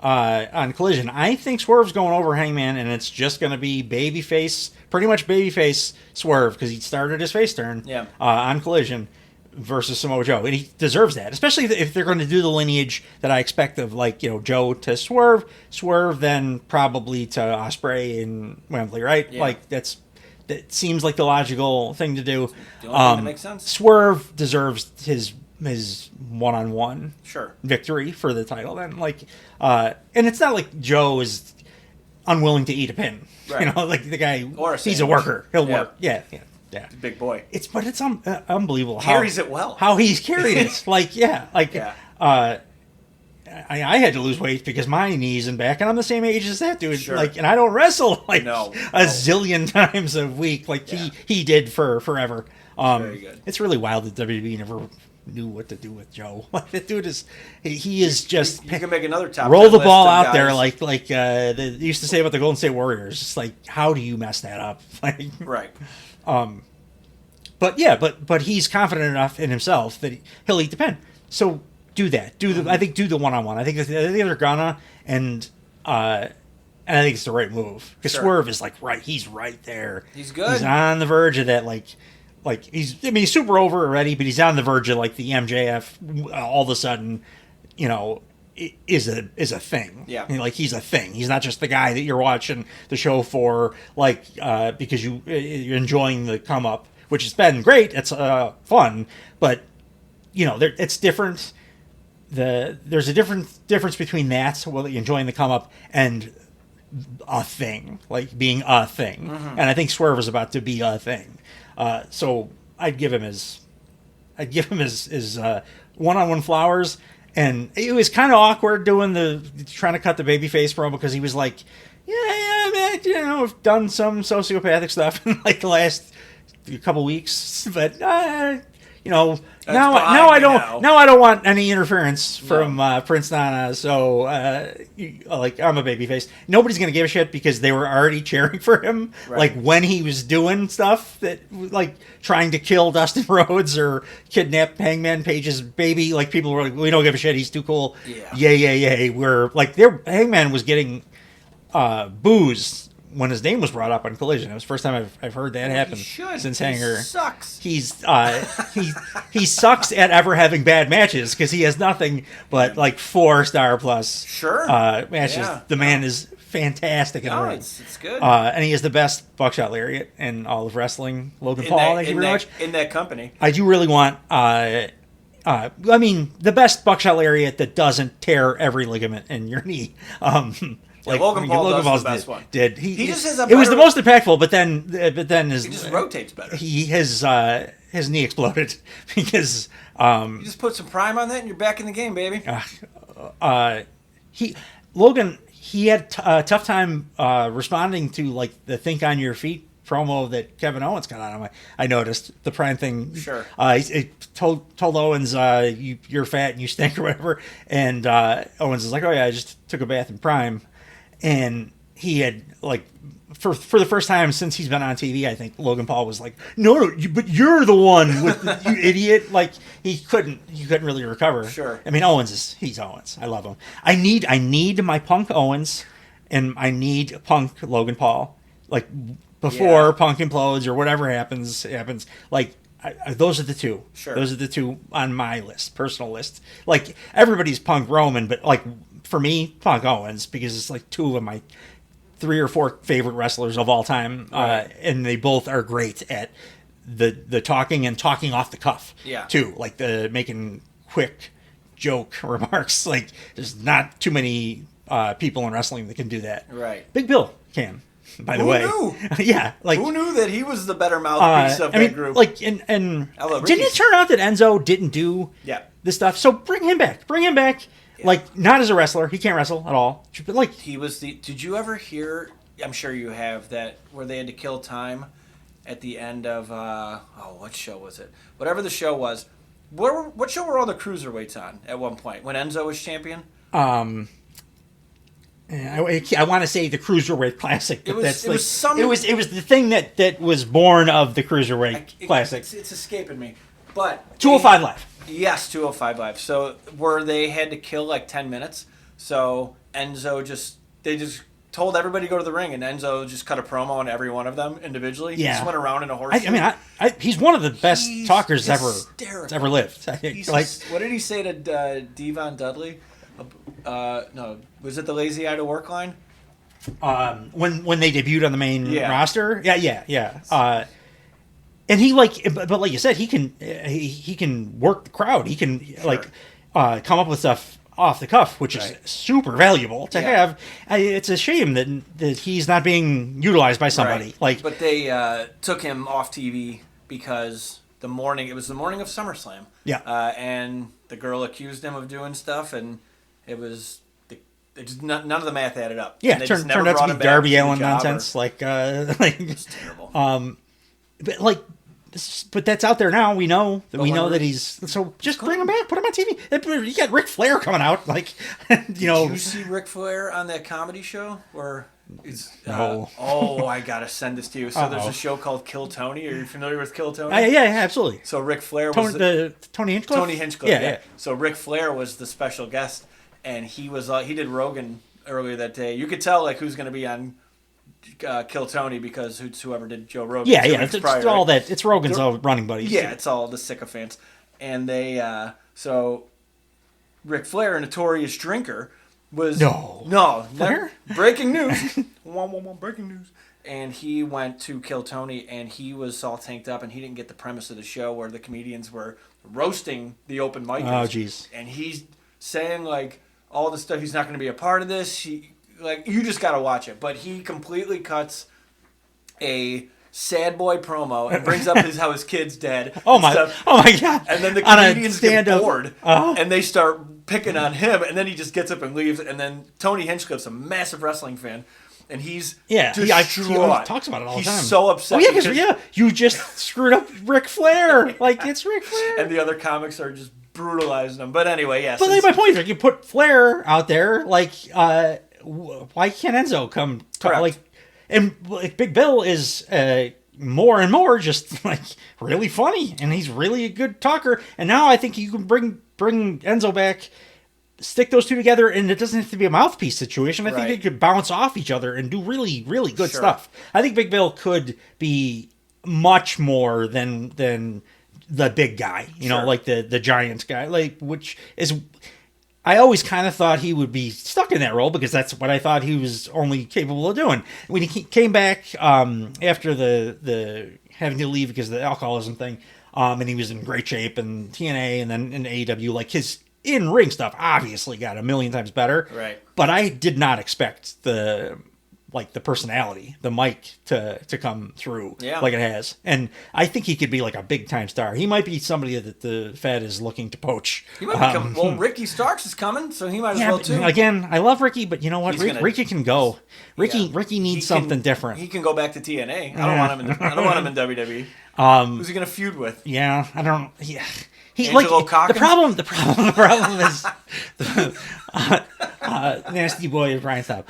on Collision, I think Swerve's going over Hangman, and it's just going to be pretty much babyface Swerve, because he started his face turn on Collision versus Samoa Joe, and he deserves that, especially if they're going to do the lineage that I expect of, like, Joe to Swerve then probably to Ospreay and Wembley, right? Yeah. Like that seems like the logical thing to do. The only thing that makes sense. Swerve deserves his one-on-one victory for the title then, and it's not like Joe is unwilling to eat a pin, right. Like the guy, he's a worker, he'll work, yeah, big boy. It's unbelievable carries it well, how he's carried it. I had to lose weight because my knees and back, and I'm the same age as that dude. And I don't wrestle a zillion times a week he did for forever. Very good. It's really wild that WWE never knew what to do with Joe. Like, that dude he is just. You can make another top. Roll the ball out there like they used to say about the Golden State Warriors. It's like, how do you mess that up? Right. But he's confident enough in himself that he'll eat the pen. So do that. I think do the one-on-one. I think they're gonna, and And I think it's the right move. Because Sure. Swerve is like he's right there. He's good. He's on the verge of that, he's super over already, but he's on the verge of like the MJF all of a sudden, is a thing. Yeah. Like he's a thing. He's not just the guy that you're watching the show for, because you're enjoying the come up, which has been great. It's fun, but it's different. There's a difference between that, enjoying the come up, and a thing, like being a thing. Mm-hmm. And I think Swerve is about to be a thing. So I'd give him his one-on-one flowers. And it was kind of awkward trying to cut the babyface promo, because he was like, yeah, man, I've done some sociopathic stuff in like the last couple weeks, but now I don't want any interference from Prince Nana. So I'm a babyface. Nobody's gonna give a shit, because they were already cheering for him. Right. Like when he was doing stuff that like trying to kill Dustin Rhodes or kidnap Hangman Page's baby. Like people were like, we don't give a shit. He's too cool. Yeah. Yay. We're like, Hangman was getting boos when his name was brought up on Collision. It was the first time I've heard that happen since Hanger. Sucks. He sucks at ever having bad matches, because he has nothing but like 4-star plus matches. Yeah. The man is fantastic in the ring. It's good. And he has the best buckshot lariat in all of wrestling. Logan Paul, thank you very much. In that company. I do really want the best buckshot lariat that doesn't tear every ligament in your knee. Logan Paul does the best one. He just has a it was the most impactful, but then he just rotates better. His knee exploded because you just put some prime on that and you're back in the game, baby. He had a tough time responding to like the think on your feet promo that Kevin Owens got on him. I noticed the prime thing. Sure. He told Owens, you're fat and you stink or whatever, and Owens is like, oh yeah, I just took a bath in prime. And he had, like, for the first time since he's been on TV, I think Logan Paul was like, no, but you're the one with you idiot. Like, he couldn't really recover. Sure. I mean, he's Owens. I love him. I need my Punk Owens, and I need Punk Logan Paul. Like, before Punk implodes or whatever happens. Like, those are the two. Sure. Those are the two on my personal list. Like, everybody's Punk Roman, but, like, for me, Punk Owens, because it's like two of my 3 or 4 favorite wrestlers of all time, and they both are great at the talking and talking off the cuff, too, like the making quick joke remarks. Like, there's not too many people in wrestling that can do that. Right. Big Bill can, by the way. Who knew? Yeah, like who knew that he was the better mouthpiece of that group? Like, and didn't it turn out that Enzo didn't do this stuff? So bring him back. Like, not as a wrestler. He can't wrestle at all. But, like... He was the... Did you ever hear... I'm sure you have, that where they had to kill time at the end of... what show was it? Whatever the show was. What show were all the cruiserweights on at one point? When Enzo was champion? I want to say the Cruiserweight Classic. But it was the thing that was born of the Cruiserweight Classic. It's escaping me. But... 205 Live. Yes, 205 Live. So where they had to kill like 10 minutes. So Enzo they just told everybody to go to the ring, and Enzo just cut a promo on every one of them individually. Yeah. He just went around in a horseshoe. He's one of the best talkers ever lived. What did he say to Devon Dudley? No, was it the lazy eye to work line? When they debuted on the main roster? Yeah. And he but like you said, he can work the crowd. He can come up with stuff off the cuff, which is super valuable to have. It's a shame that he's not being utilized by somebody. Right. But they took him off TV because it was the morning of SummerSlam. Yeah. And the girl accused him of doing stuff, and it was. None of the math added up. Yeah, turned out to be Darby Allin nonsense. It's terrible. But that's out there now. We know that he's so. Just bring him back. Put him on TV. You got Ric Flair coming out. Did you see Ric Flair on that comedy show? No. I gotta send this to you. So there's a show called Kill Tony. Are you familiar with Kill Tony? Yeah, absolutely. So Ric Flair was Tony Hinchcliffe. Tony Hinchcliffe. Yeah. So Ric Flair was the special guest, and he did Rogan earlier that day. You could tell like who's going to be on Kill Tony because it's whoever did Joe Rogan. Yeah, it's all that. It's Rogan's all running buddies. Yeah, it's all the sycophants. And they, so Ric Flair, a notorious drinker, was... No. Flair? Breaking news. Breaking news. And he went to Kill Tony, and he was all tanked up, and he didn't get the premise of the show where the comedians were roasting the open micers. Oh, jeez. And he's saying, like, all the stuff, he's not going to be a part of this. You just got to watch it. But he completely cuts a sad boy promo and brings up how his kid's dead. Oh my god! And then the comedians get bored and they start picking on him. And then he just gets up and leaves. And then Tony Hinchcliffe's a massive wrestling fan, and he's distraught. He talks about it all the time. He's so upset. Oh yeah, because you just screwed up Ric Flair. Like it's Ric Flair. And the other comics are just brutalizing him. But anyway, yes. But my point is, like, you put Flair out there, like, why can't Enzo come talk? Like, and like, Big Bill is more and more just like really funny, and he's really a good talker. And now I think you can bring Enzo back, stick those two together, and it doesn't have to be a mouthpiece situation. I think they could bounce off each other and do really, really good stuff. I think Big Bill could be much more than the big guy, you know, like the Giants guy, like, which is, I always kind of thought he would be stuck in that role because that's what I thought he was only capable of doing. When he came back after the having to leave because of the alcoholism thing, and he was in great shape, and TNA and then in AEW, like his in-ring stuff obviously got a million times better. Right. But I did not expect the personality, the mic to come through like it has. And I think he could be like a big time star. He might be somebody that the Fed is looking to poach. He might become, well, Ricky Starks is coming, so he might as well too. Again, I love Ricky, but you know what? Ricky can go. Ricky needs something different. He can go back to TNA. I don't want him in WWE. Who's he gonna feud with? Yeah, I don't. Yeah. Angelo Cochran? The problem is nasty boy Brian Sapp.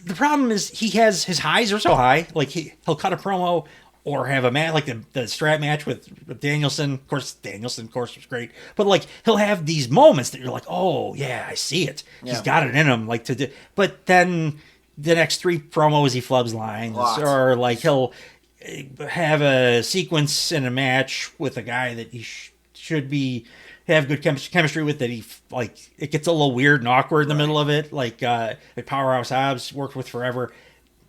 The problem is he has his highs are so high. Like he'll cut a promo or have a match like the strap match with Danielson. Of course, Danielson, was great. But like he'll have these moments that you're like, oh yeah, I see it. Yeah. He's got it in him. Like to do. But then the next 3 promos he flubs lines, or like he'll have a sequence in a match with a guy that he should have good chemistry with, that he like it gets a little weird and awkward in the middle of it. Like Powerhouse Hobbs worked with forever.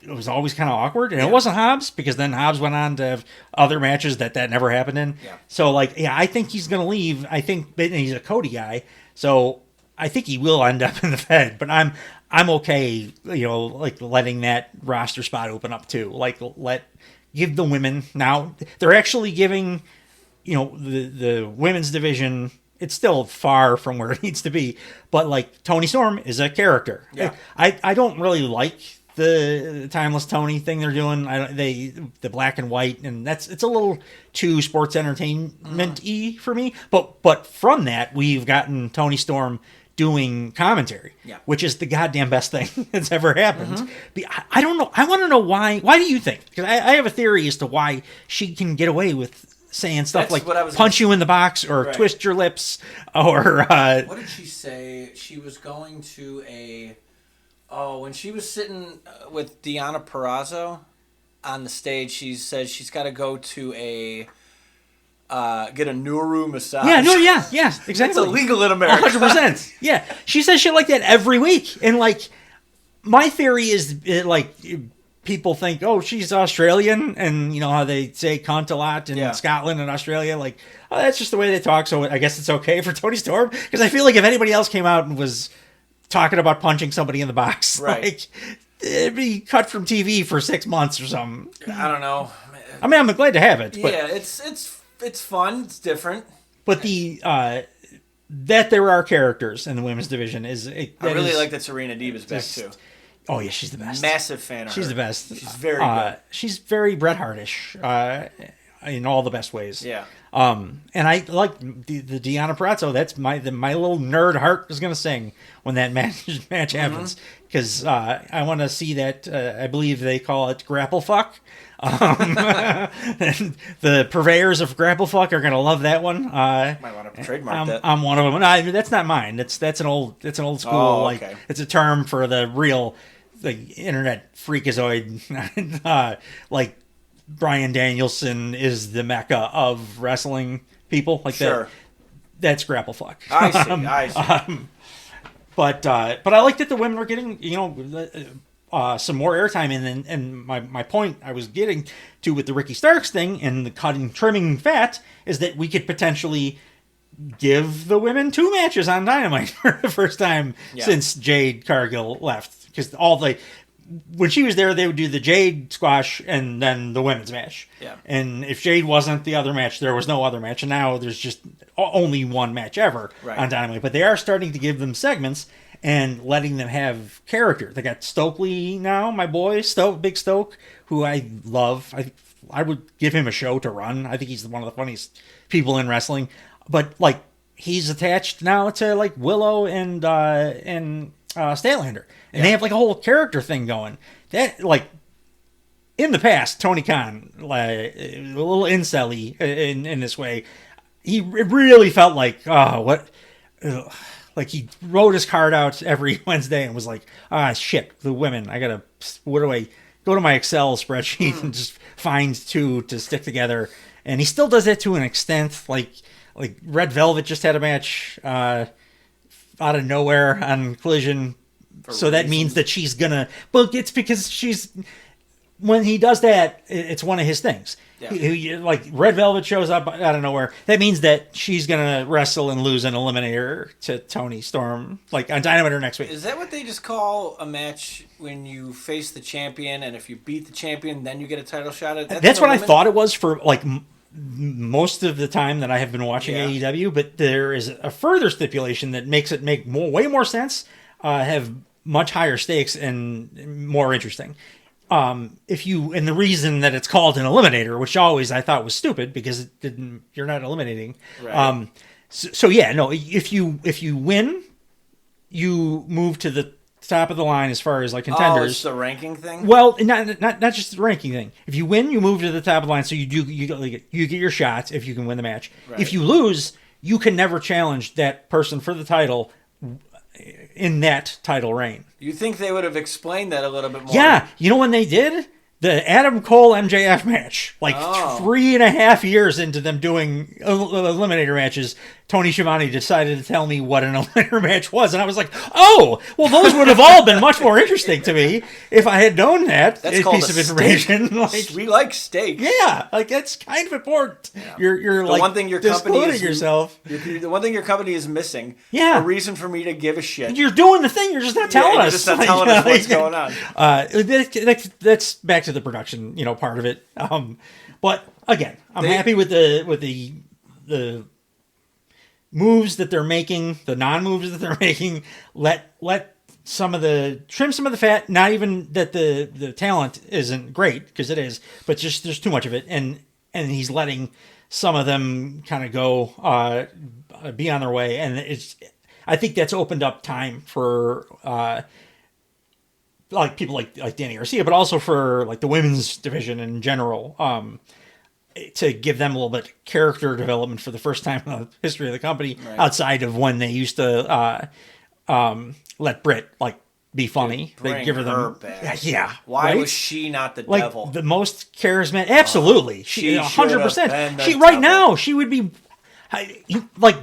It was always kind of awkward, and it wasn't Hobbs because then Hobbs went on to have other matches that never happened in. Yeah. So like, I think he's gonna leave. I think he's a Cody guy, so I think he will end up in the Fed. But I'm okay, like letting that roster spot open up too. Like give the women, now they're actually giving, the women's division. It's still far from where it needs to be, but like Tony Storm is a character. Yeah. I don't really like the Timeless Tony thing they're doing. The black and white, and it's a little too sports entertainment-y for me. But from that, we've gotten Tony Storm doing commentary, which is the goddamn best thing that's ever happened. I don't know. I want to know why. Why do you think? Because I have a theory as to why she can get away with saying stuff like punch you in the box or twist your lips or... what did she say? She was going to when she was sitting with Deonna Purrazzo on the stage, she said she's got to go to get a Nuru massage. Yeah, exactly. It's illegal in America. 100%. Yeah. She says shit like that every week. And like, my theory is people think, oh, she's Australian, and you know how they say cunt a lot in Scotland and Australia, like, oh, that's just the way they talk, so I guess it's okay for Tony Storm. Because I feel like if anybody else came out and was talking about punching somebody in the box, like, it'd be cut from TV for 6 months or something. I don't know. I mean, I'm glad to have it. But, it's fun. It's different. But that there are characters in the women's division I really like that Serena Deeb's back too. Oh yeah, she's the best. Massive fan of her. She's the best. She's very good. She's very Bret Hartish. in all the best ways. Yeah. And I like the Deonna Purrazzo. That's my little nerd heart is gonna sing when that match happens, because I want to see that. I believe they call it grapple fuck. And the purveyors of grapple fuck are gonna love that one. Might want to trademark that. I'm one of them. No, that's not mine. That's an old school. Oh, like okay. it's a term for the real internet freakazoid. Like Bryan Danielson is the mecca of wrestling people. Like Sure. that. That's grapple fuck. I see. I see. But I like that the women were getting some more airtime in, and my point I was getting to with the Ricky Starks thing and the cutting trimming fat is that we could potentially give the women 2 matches on Dynamite for the first time since Jade Cargill left, because when she was there, they would do the Jade squash and then the women's match. Yeah. And if Jade wasn't the other match, there was no other match. And now there's just only one match ever on Dynamite. But they are starting to give them segments and letting them have character. They got Stokely now, my boy, Big Stoke, who I love. I would give him a show to run. I think he's one of the funniest people in wrestling. But, like, he's attached now to, like, Willow and Statlander. And they have like a whole character thing going. That, like, in the past, Tony Khan, like, a little incel-y in this way, it really felt like, like he wrote his card out every Wednesday and was like, shit, the women, what do I go to my Excel spreadsheet and just find 2 to stick together. And he still does that to an extent. Like Red Velvet just had a match out of nowhere on Collision. So that means that she's gonna. Well, it's because when he does that, it's one of his things. Yeah. Like Red Velvet shows up out of nowhere. That means that she's gonna wrestle and lose an eliminator to Toni Storm, like on Dynamite next week. Is that what they just call a match when you face the champion, and if you beat the champion, then you get a title shot at? That's what I thought it was for like most of the time that I have been watching AEW. But there is a further stipulation that makes it make way more sense. Have much higher stakes and more interesting. And the reason that it's called an eliminator, which always I thought was stupid because you're not eliminating. Right. If you win, you move to the top of the line as far as like contenders. Oh, it's the ranking thing? Well, not just the ranking thing. If you win, you move to the top of the line, so you get your shots if you can win the match. Right. If you lose, you can never challenge that person for the title in that title reign. You think they would have explained that a little bit more? Yeah. You know when they did? The Adam Cole MJF match. Like 3.5 years into them doing eliminator matches, Tony Schiavone decided to tell me what an eliminator match was. And I was like, oh, well, those would have all been much more interesting to me if I had known that piece of information. Like, we like steak. Yeah. Like, that's kind of important. Yeah. You're the like one thing your company is yourself. The one thing your company is missing. Yeah. A reason for me to give a shit. You're doing the thing. You're just not telling us. You're just not telling us what's going on. That's back to the production, part of it. But again, I'm happy with the moves that they're making, the non-moves that they're making. Let trim some of the fat. Not even that the talent isn't great, because it is, but just there's too much of it, and he's letting some of them kind of go be on their way, and I think that's opened up time for like people like Danny Garcia, but also for like the women's division in general, to give them a little bit of character development for the first time in the history of the company, outside of when they used to let Britt like be funny. They give her her back. Yeah. Why was she not the devil? The most charismatic. Absolutely, she 100%. She devil. Now she would be like,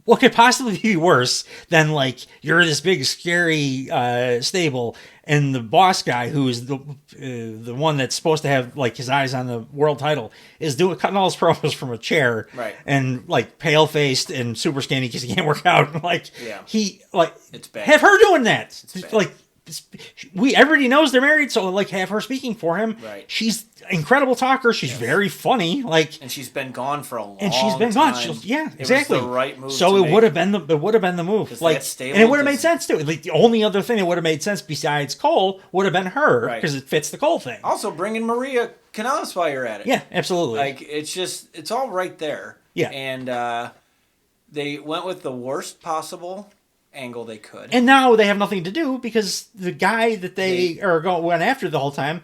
what could possibly be worse than like you're this big scary stable, and the boss guy who is the one that's supposed to have like his eyes on the world title is cutting all his promos from a chair, right? And like pale faced and super skinny because he can't work out. Like yeah. he like it's bad. Have her doing that. Like everybody knows they're married, so like have her speaking for him. Right. She's an incredible talker. She's very funny. Like, and she's been gone for a long time. and she's been gone. Yeah, exactly. It was the right move. So it would have been the move. Like, and it would have made sense too. Like the only other thing that would have made sense besides Cole would have been her because it fits the Cole thing. Also, bring in Maria Kanellis while you're at it. Yeah, absolutely. Like it's all right there. Yeah, and they went with the worst possible angle they could. And now they have nothing to do because the guy that they went after the whole time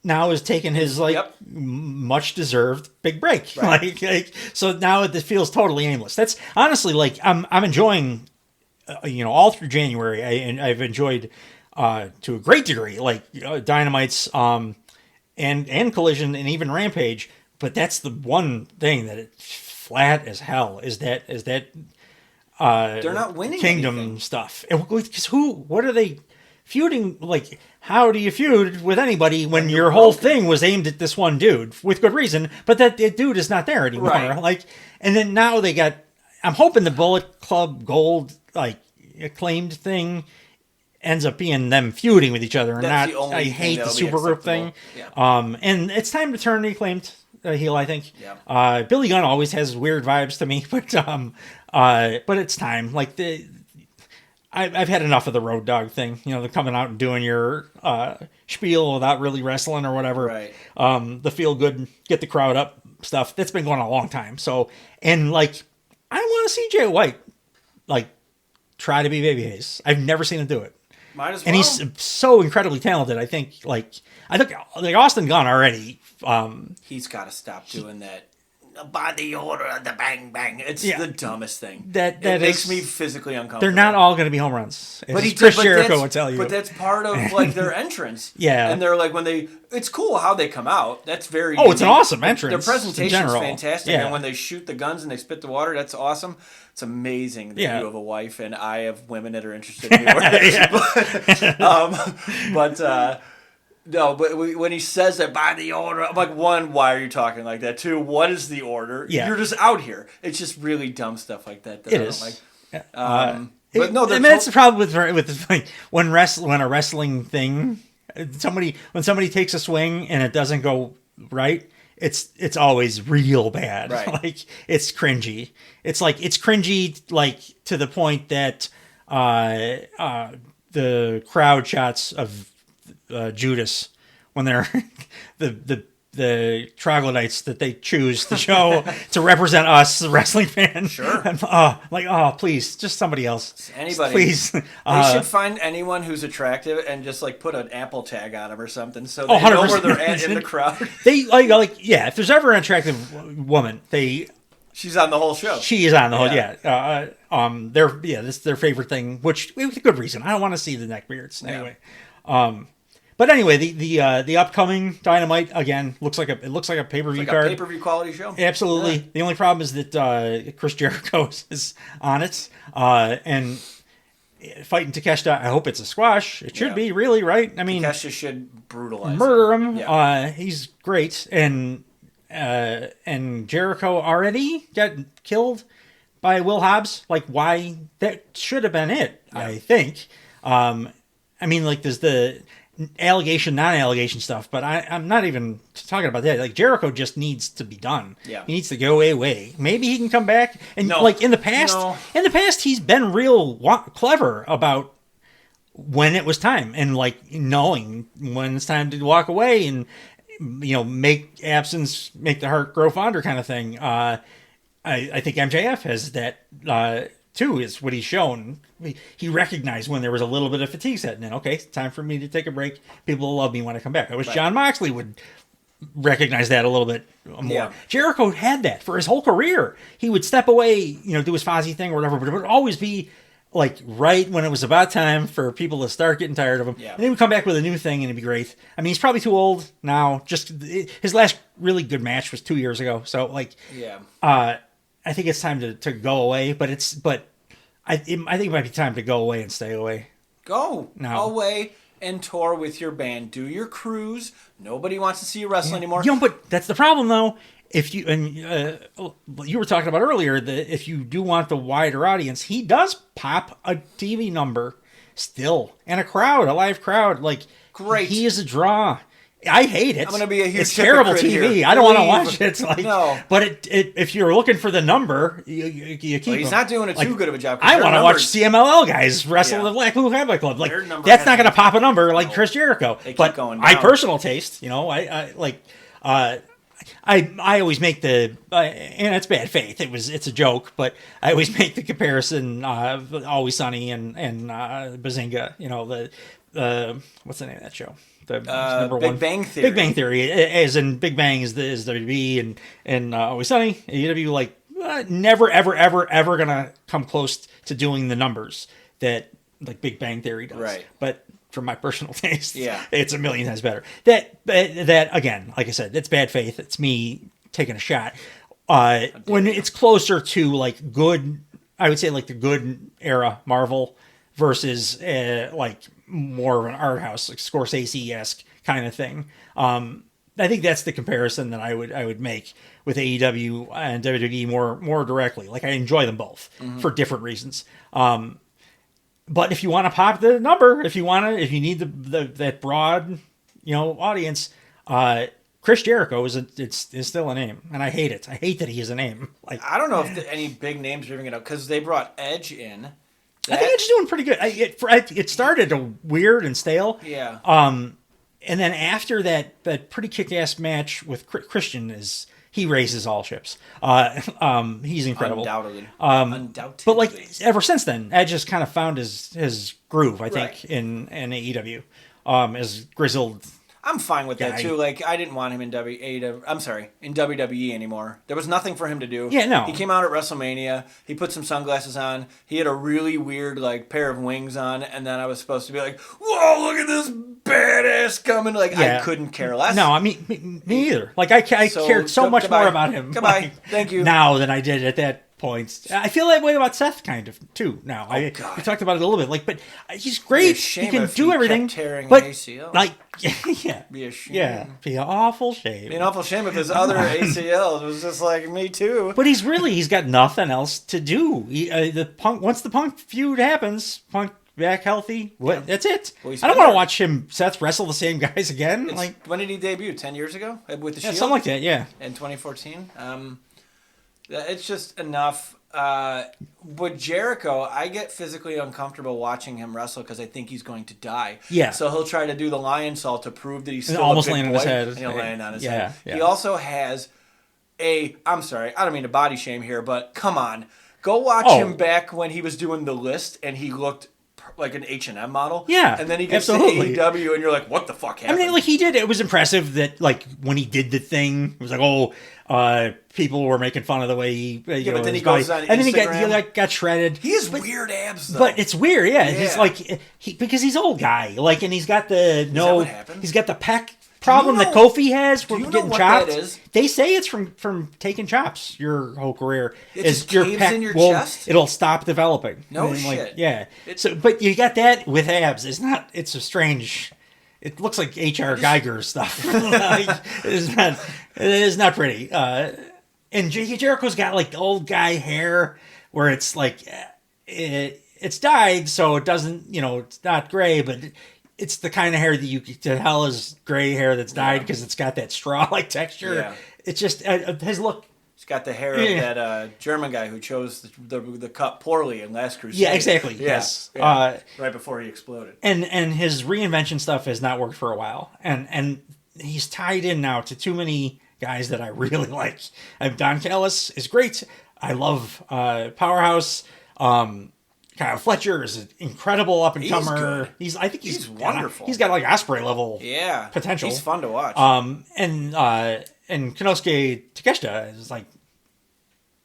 now is taking his much deserved big break. Right. Like so now it feels totally aimless. That's honestly like I'm enjoying all through January and I've enjoyed to a great degree like Dynamite's and Collision and even Rampage, but that's the one thing that it's flat as hell is that they're not winning Kingdom anything. stuff. Because what are they feuding? Like, how do you feud with anybody when your whole thing was aimed at this one dude with good reason? But that dude is not there anymore. Right. Like, and then now they got. I'm hoping the Bullet Club Gold like acclaimed thing ends up being them feuding with each other and That's not. the only I thing hate the that'll be Supergroup thing. Yeah. And it's time to turn the acclaimed heel. I think. Yeah. Billy Gunn always has weird vibes to me, but it's time. Like I've had enough of the Road Dogg thing. The coming out and doing your spiel without really wrestling or whatever. Right. The feel good, get the crowd up stuff. That's been going on a long time. So and like I want to see Jay White like try to be babyface. I've never seen him do it. Might as well. And he's so incredibly talented. I think like Austin Gunn already. He's got to stop doing that. By the order of the bang bang. It's the dumbest thing. That makes me physically uncomfortable. They're not all going to be home runs. But Chris Jericho will tell you. But that's part of like their entrance. Yeah. And they're like it's cool how they come out. That's very it's an awesome entrance. Their presentation's fantastic. Yeah. And when they shoot the guns and they spit the water, that's awesome. It's amazing that you have a wife and I have women that are interested in your No, but when he says that by the order, I'm like, one, why are you talking like that? Two, what is the order? Yeah. You're just out here. It's just really dumb stuff like that. It is. Like. But no, that's the problem with like, when a wrestling thing, when somebody takes a swing and it doesn't go right, it's always real bad. Right. Like it's cringy. It's cringy like to the point that the crowd shots of Judas when they're the troglodytes that they choose to show to represent us, the wrestling fans. Sure. And, please, just somebody else. Anybody. Please. They should find anyone who's attractive and just like put an Apple tag on them or something so they 100%. know where they're at in the crowd. They if there's ever an attractive woman, she's on the whole show. She is on the whole, this is their favorite thing, which with good reason. I don't want to see the neckbeards anyway. But anyway, the upcoming Dynamite again looks like a pay-per-view card. A pay-per-view quality show. Absolutely. Yeah. The only problem is that Chris Jericho is on it, and fighting Takeshita. I hope it's a squash. It should be really right. I mean, Takeshita should brutalize murder him. Yeah. He's great, and Jericho already got killed by Will Hobbs. Like, why? That should have been it. Yeah. I think. I mean, like, there's the allegation, non-allegation stuff, but I'm not even talking about that. Like, Jericho just needs to be done. Yeah. He needs to go away. Maybe he can come back. And in the past, he's been real clever about when it was time and like knowing when it's time to walk away and make the heart grow fonder kind of thing. I think MJF has that too, is what he's shown. He recognized when there was a little bit of fatigue setting in. Okay, it's time for me to take a break. People will love me when I come back. I wish John Moxley would recognize that a little bit more. Yeah. Jericho had that for his whole career. He would step away, do his Fozzy thing or whatever, but it would always be like right when it was about time for people to start getting tired of him. Yeah. And he would come back with a new thing and it'd be great. I mean, he's probably too old now. Just his last really good match was 2 years ago. So I think it's time to go away, but I think it might be time to go away and stay away. Go away and tour with your band. Do your cruise. Nobody wants to see you wrestle anymore. But that's the problem, though. If you you were talking about earlier that if you do want the wider audience, he does pop a TV number still, and a live crowd. Like, Great. he is a draw. I hate it. I'm gonna be a huge It's terrible hypocrite TV. here. I don't want to watch it. It's like, No. But if you're looking for the number, you keep. Well, he's him. not doing a too Like, good of a job. 'cause I their want to watch numbers- CMLL guys wrestle Yeah. the Black Blue Combat Club. Like, Their number that's not going to hasn't- pop a number like No. Chris Jericho. They keep But going my down. personal taste, I like. I always make the and it's bad faith. It's a joke, but I always make the comparison. Always Sunny and Bazinga. The what's the name of that show? The number Big one Bang Theory. Big Bang Theory, as in Big Bang is WWE and Always Sunny. AEW like never ever gonna come close to doing the numbers that like Big Bang Theory does. Right. But for my personal taste, Yeah. it's a million times better. That again, like I said, it's bad faith. It's me taking a shot. When it's closer to like good, I would say like the good era Marvel versus like more of an art house, like Scorsese-esque kind of thing. I think that's the comparison that I would make with AEW and WWE more directly. Like I enjoy them both for different reasons. But if you want to pop the number, if you need that broad, audience, Chris Jericho is still a name, and I hate it. I hate that he is a name. Like I don't know if any big names are even going to, because they brought Edge in. I think it's doing pretty good. It started weird and stale. Yeah. And then after that pretty kick-ass match with Christian he raises all ships. He's incredible. Undoubtedly. But like ever since then, Edge just kind of found his groove, I think, Right. in AEW. As grizzled. I'm fine with that Yeah, too. Like I didn't want him in in WWE anymore. There was nothing for him to do. Yeah, no. He came out at WrestleMania. He put some sunglasses on. He had a really weird like pair of wings on, and then I was supposed to be like, "Whoa, look at this badass coming!" Like Yeah. I couldn't care less. No, I mean me either. Like I cared so much goodbye. more about him. Goodbye. like, Thank you. Now than I did at that point. I feel that way about Seth kind of too. Now God. we talked about it a little bit. Like, but he's Be a great. He shame can if do he everything. kept tearing but ACL. like, yeah, Be a shame. yeah, be an awful shame. Be an awful shame if his other ACLs was just like me too. But he's got nothing else to do. Once the Punk feud happens, Punk back healthy. That's it. Well, I don't want to watch Seth wrestle the same guys again. When did he debut? 10 years ago with the Shield. Something like that. Yeah. In 2014. It's just enough. With Jericho, I get physically uncomfortable watching him wrestle because I think he's going to die. Yeah. So he'll try to do the lion salt to prove that he's And still almost a big land on boy. his head. And he'll land on his Yeah, head. yeah. He also has I'm sorry, I don't mean to body shame here, but come on. Go watch him back when he was doing the list and he looked like an H&M model. Yeah, And then he gets absolutely. to AEW and you're like, what the fuck happened? I mean, like he did. It was impressive that like when he did the thing, it was like, people were making fun of the way he. but then he his goes body. on and then Instagram. got shredded. He has weird abs, though. But it's weird, yeah. He's Yeah. like because he's old guy, like, and he's got the what happens? he's got the pec problem know- that Kofi has from you know getting what chopped. that is? They say it's from taking chops your whole career. It Is just caves in your chest? It'll stop developing. No And, like, shit. yeah. But you got that with abs. It's a strange. It looks like H.R. Geiger stuff. Like, it is not pretty. And Jericho's got like old guy hair where it's like it's dyed, so it doesn't, it's not gray, but it's the kind of hair that you can tell is gray hair that's dyed because it's got that straw-like texture. Yeah. It's just his look. He's got the hair of that German guy who chose the cut poorly in Last Crusade. Yeah, exactly. Yeah, Yes. yeah. Right before he exploded. And his reinvention stuff has not worked for a while, and he's tied in now to too many guys that I really like. Don Callis is great. I love Powerhouse. Kyle Fletcher is an incredible up and comer. I think he's wonderful. He's got like Osprey level potential. He's fun to watch. And Konosuke Takeshita is like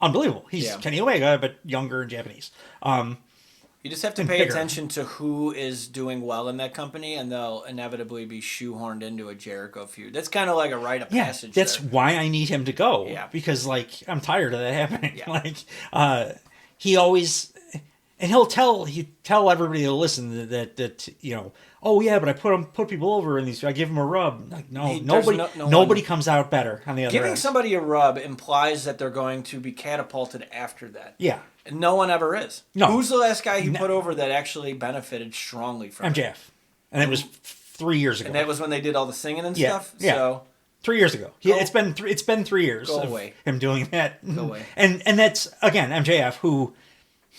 unbelievable. He's Kenny Omega but younger and Japanese. You just have to pay bigger. attention to who is doing well in that company, and they'll inevitably be shoehorned into a Jericho feud. That's kind of like a rite of passage. That's there. why I need him to go. Yeah. Because like I'm tired of that happening. Yeah. Like he always And he'll tell everybody to listen that oh yeah, but I put people over in these. I give them a rub. Like nobody comes out better on the other Giving end. somebody a rub implies that they're going to be catapulted after that. Yeah. And no one ever is. No. Who's the last guy he put over that actually benefited strongly from MJF. it? And it was 3 years ago. And that was when they did all the singing and Yeah, stuff. yeah. So 3 years ago. It's been 3 years Go of away. him doing that. Go away. And that's again MJF, who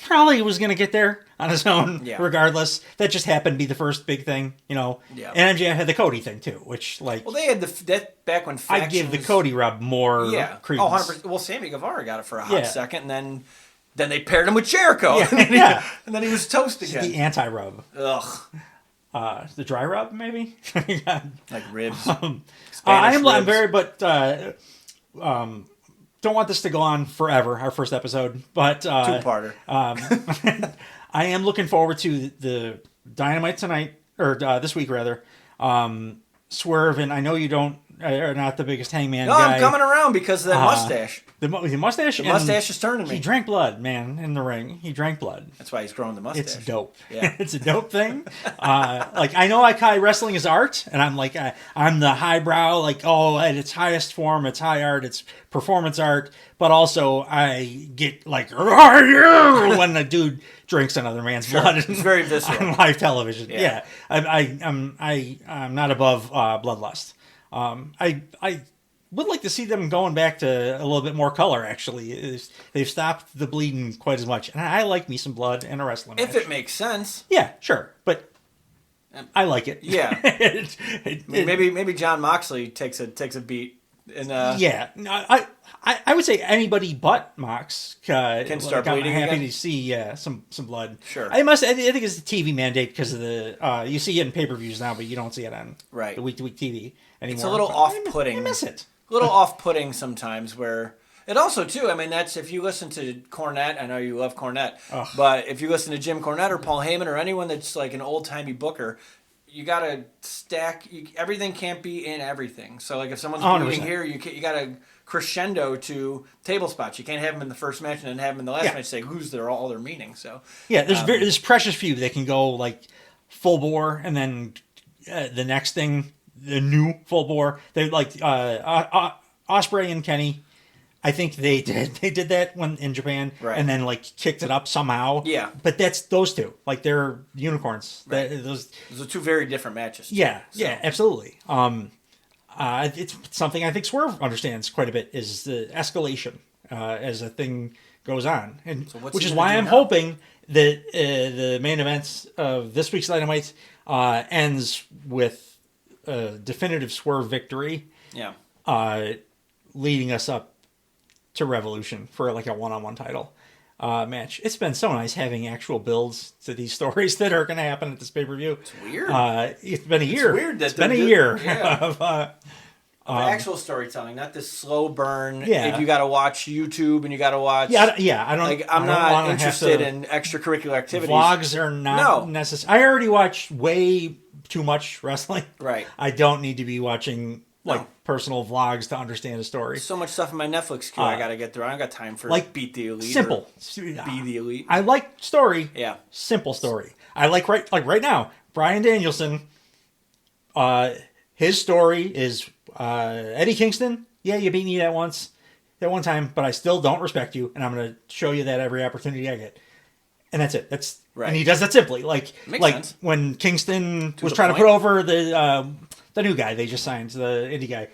probably was going to get there on his own, regardless. That just happened to be the first big thing, Yeah. And MJF had the Cody thing too, which well, they had that back when factions. I give the Cody rub more credence. 100%. Well, Sammy Guevara got it for a hot second, and then they paired him with Jericho. Yeah. And then he was toast again. The anti-rub. Ugh. The dry rub, maybe? Like ribs. I'm very, but don't want this to go on forever, our first episode. But two-parter. I am looking forward to the Dynamite tonight, or this week, rather. Swerve, and I know you are not the biggest Hangman guy. I'm coming around because of that mustache. The mustache? The mustache is turning me. He drank blood, man, in the ring. He drank blood. That's why he's growing the mustache. It's dope. Yeah. It's a dope thing. I know wrestling is art, and I'm like, I'm the highbrow, at its highest form, it's high art, it's performance art, but also I get like, when a dude drinks another man's blood. It's very visceral. On live television. Yeah. I'm not above bloodlust. I would like to see them going back to a little bit more color, actually. They've stopped the bleeding quite as much. And I like me some blood in a wrestling match. If it makes sense. Yeah, sure. But I like it. Yeah. Maybe John Moxley takes a beat. Yeah. No, I would say anybody but Mox can start bleeding. I'm happy again? to see some blood. Sure. I think it's a TV mandate because of the you see it in pay-per-views now, but you don't see it on the week-to-week TV anymore. It's a little off-putting. I miss it. A little off-putting sometimes where it also too, that's if you listen to Cornette, I know you love Cornette, but if you listen to Jim Cornette or Paul Heyman or anyone that's like an old-timey booker, you gotta stack, everything can't be in everything. So like if someone's bleeding here, you gotta crescendo to table spots. You can't have them in the first match and then have them in the last match, say who's all their meaning. So yeah, there's precious few that can go like full bore and then the next thing, the new full bore. They like Ospreay and Kenny. I think they did that when in Japan, and then like kicked it up somehow. Yeah, but that's those two. Like they're unicorns. Right. Those are two very different matches. Yeah, yeah, absolutely. It's something I think Swerve understands quite a bit is the escalation as a thing goes on, and so which is why I'm hoping that the main events of this week's Dynamite ends with a definitive Swerve victory. Yeah, leading us up to Revolution for like a one-on-one title match. It's been so nice having actual builds to these stories that are going to happen at this pay-per-view. It's weird. It's been a year. It's weird that it's been a year of actual storytelling, not this slow burn. Yeah. If you got to watch YouTube and you got to watch. I don't. Like, I'm not interested in extracurricular activities. Vlogs are not necessary. I already watch way too much wrestling. Right. I don't need to be watching personal vlogs to understand a story. So much stuff in my Netflix queue I got to get through. I don't got time for Beat the Elite. Simple. Be the Elite. I like story. Yeah. Simple story. I like right now, Bryan Danielson, his story is Eddie Kingston. Yeah, you beat me that one time, but I still don't respect you, and I'm going to show you that every opportunity I get. And that's it. That's right. And he does that simply. Makes sense. When Kingston was trying to put over the new guy they just signed, the indie guy,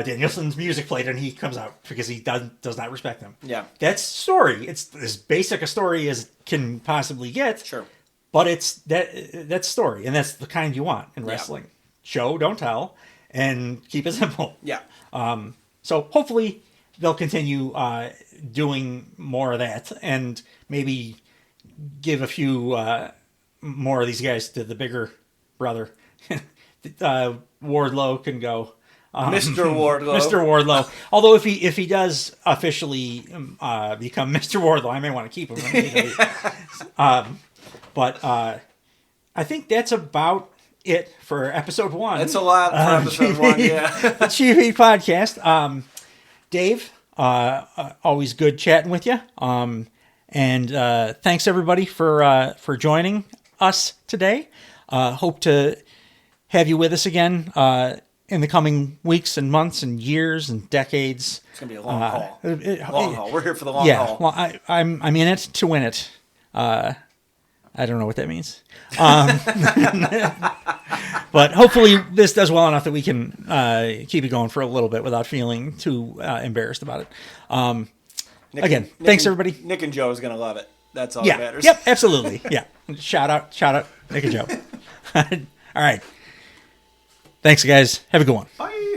Danielson's music played, and he comes out because he does not respect them. Yeah. That's story. It's as basic a story as can possibly get. Sure. But that's story, and that's the kind you want in wrestling. Show, don't tell, and keep it simple. Yeah. So hopefully they'll continue doing more of that, and maybe give a few more of these guys to the bigger brother. Wardlow can go. Mr. Wardlow. Mr. Wardlow. Although if he does officially become Mr. Wardlow, I may want to keep him. But I think that's about it for episode 1. That's a lot for episode 1, yeah. The Chief Heat Podcast. Dave, always good chatting with you. And thanks everybody for joining us today. Hope to have you with us again in the coming weeks and months and years and decades. It's gonna be a long haul. Long haul. We're here for the long haul. Well, I'm in it to win it. I don't know what that means. But hopefully this does well enough that we can keep it going for a little bit without feeling too embarrassed about it. Thanks everybody. Nick and Joe is gonna love it. That's all that matters. Yep, absolutely. Yeah. Shout out, Nick and Joe. All right. Thanks, guys. Have a good one. Bye.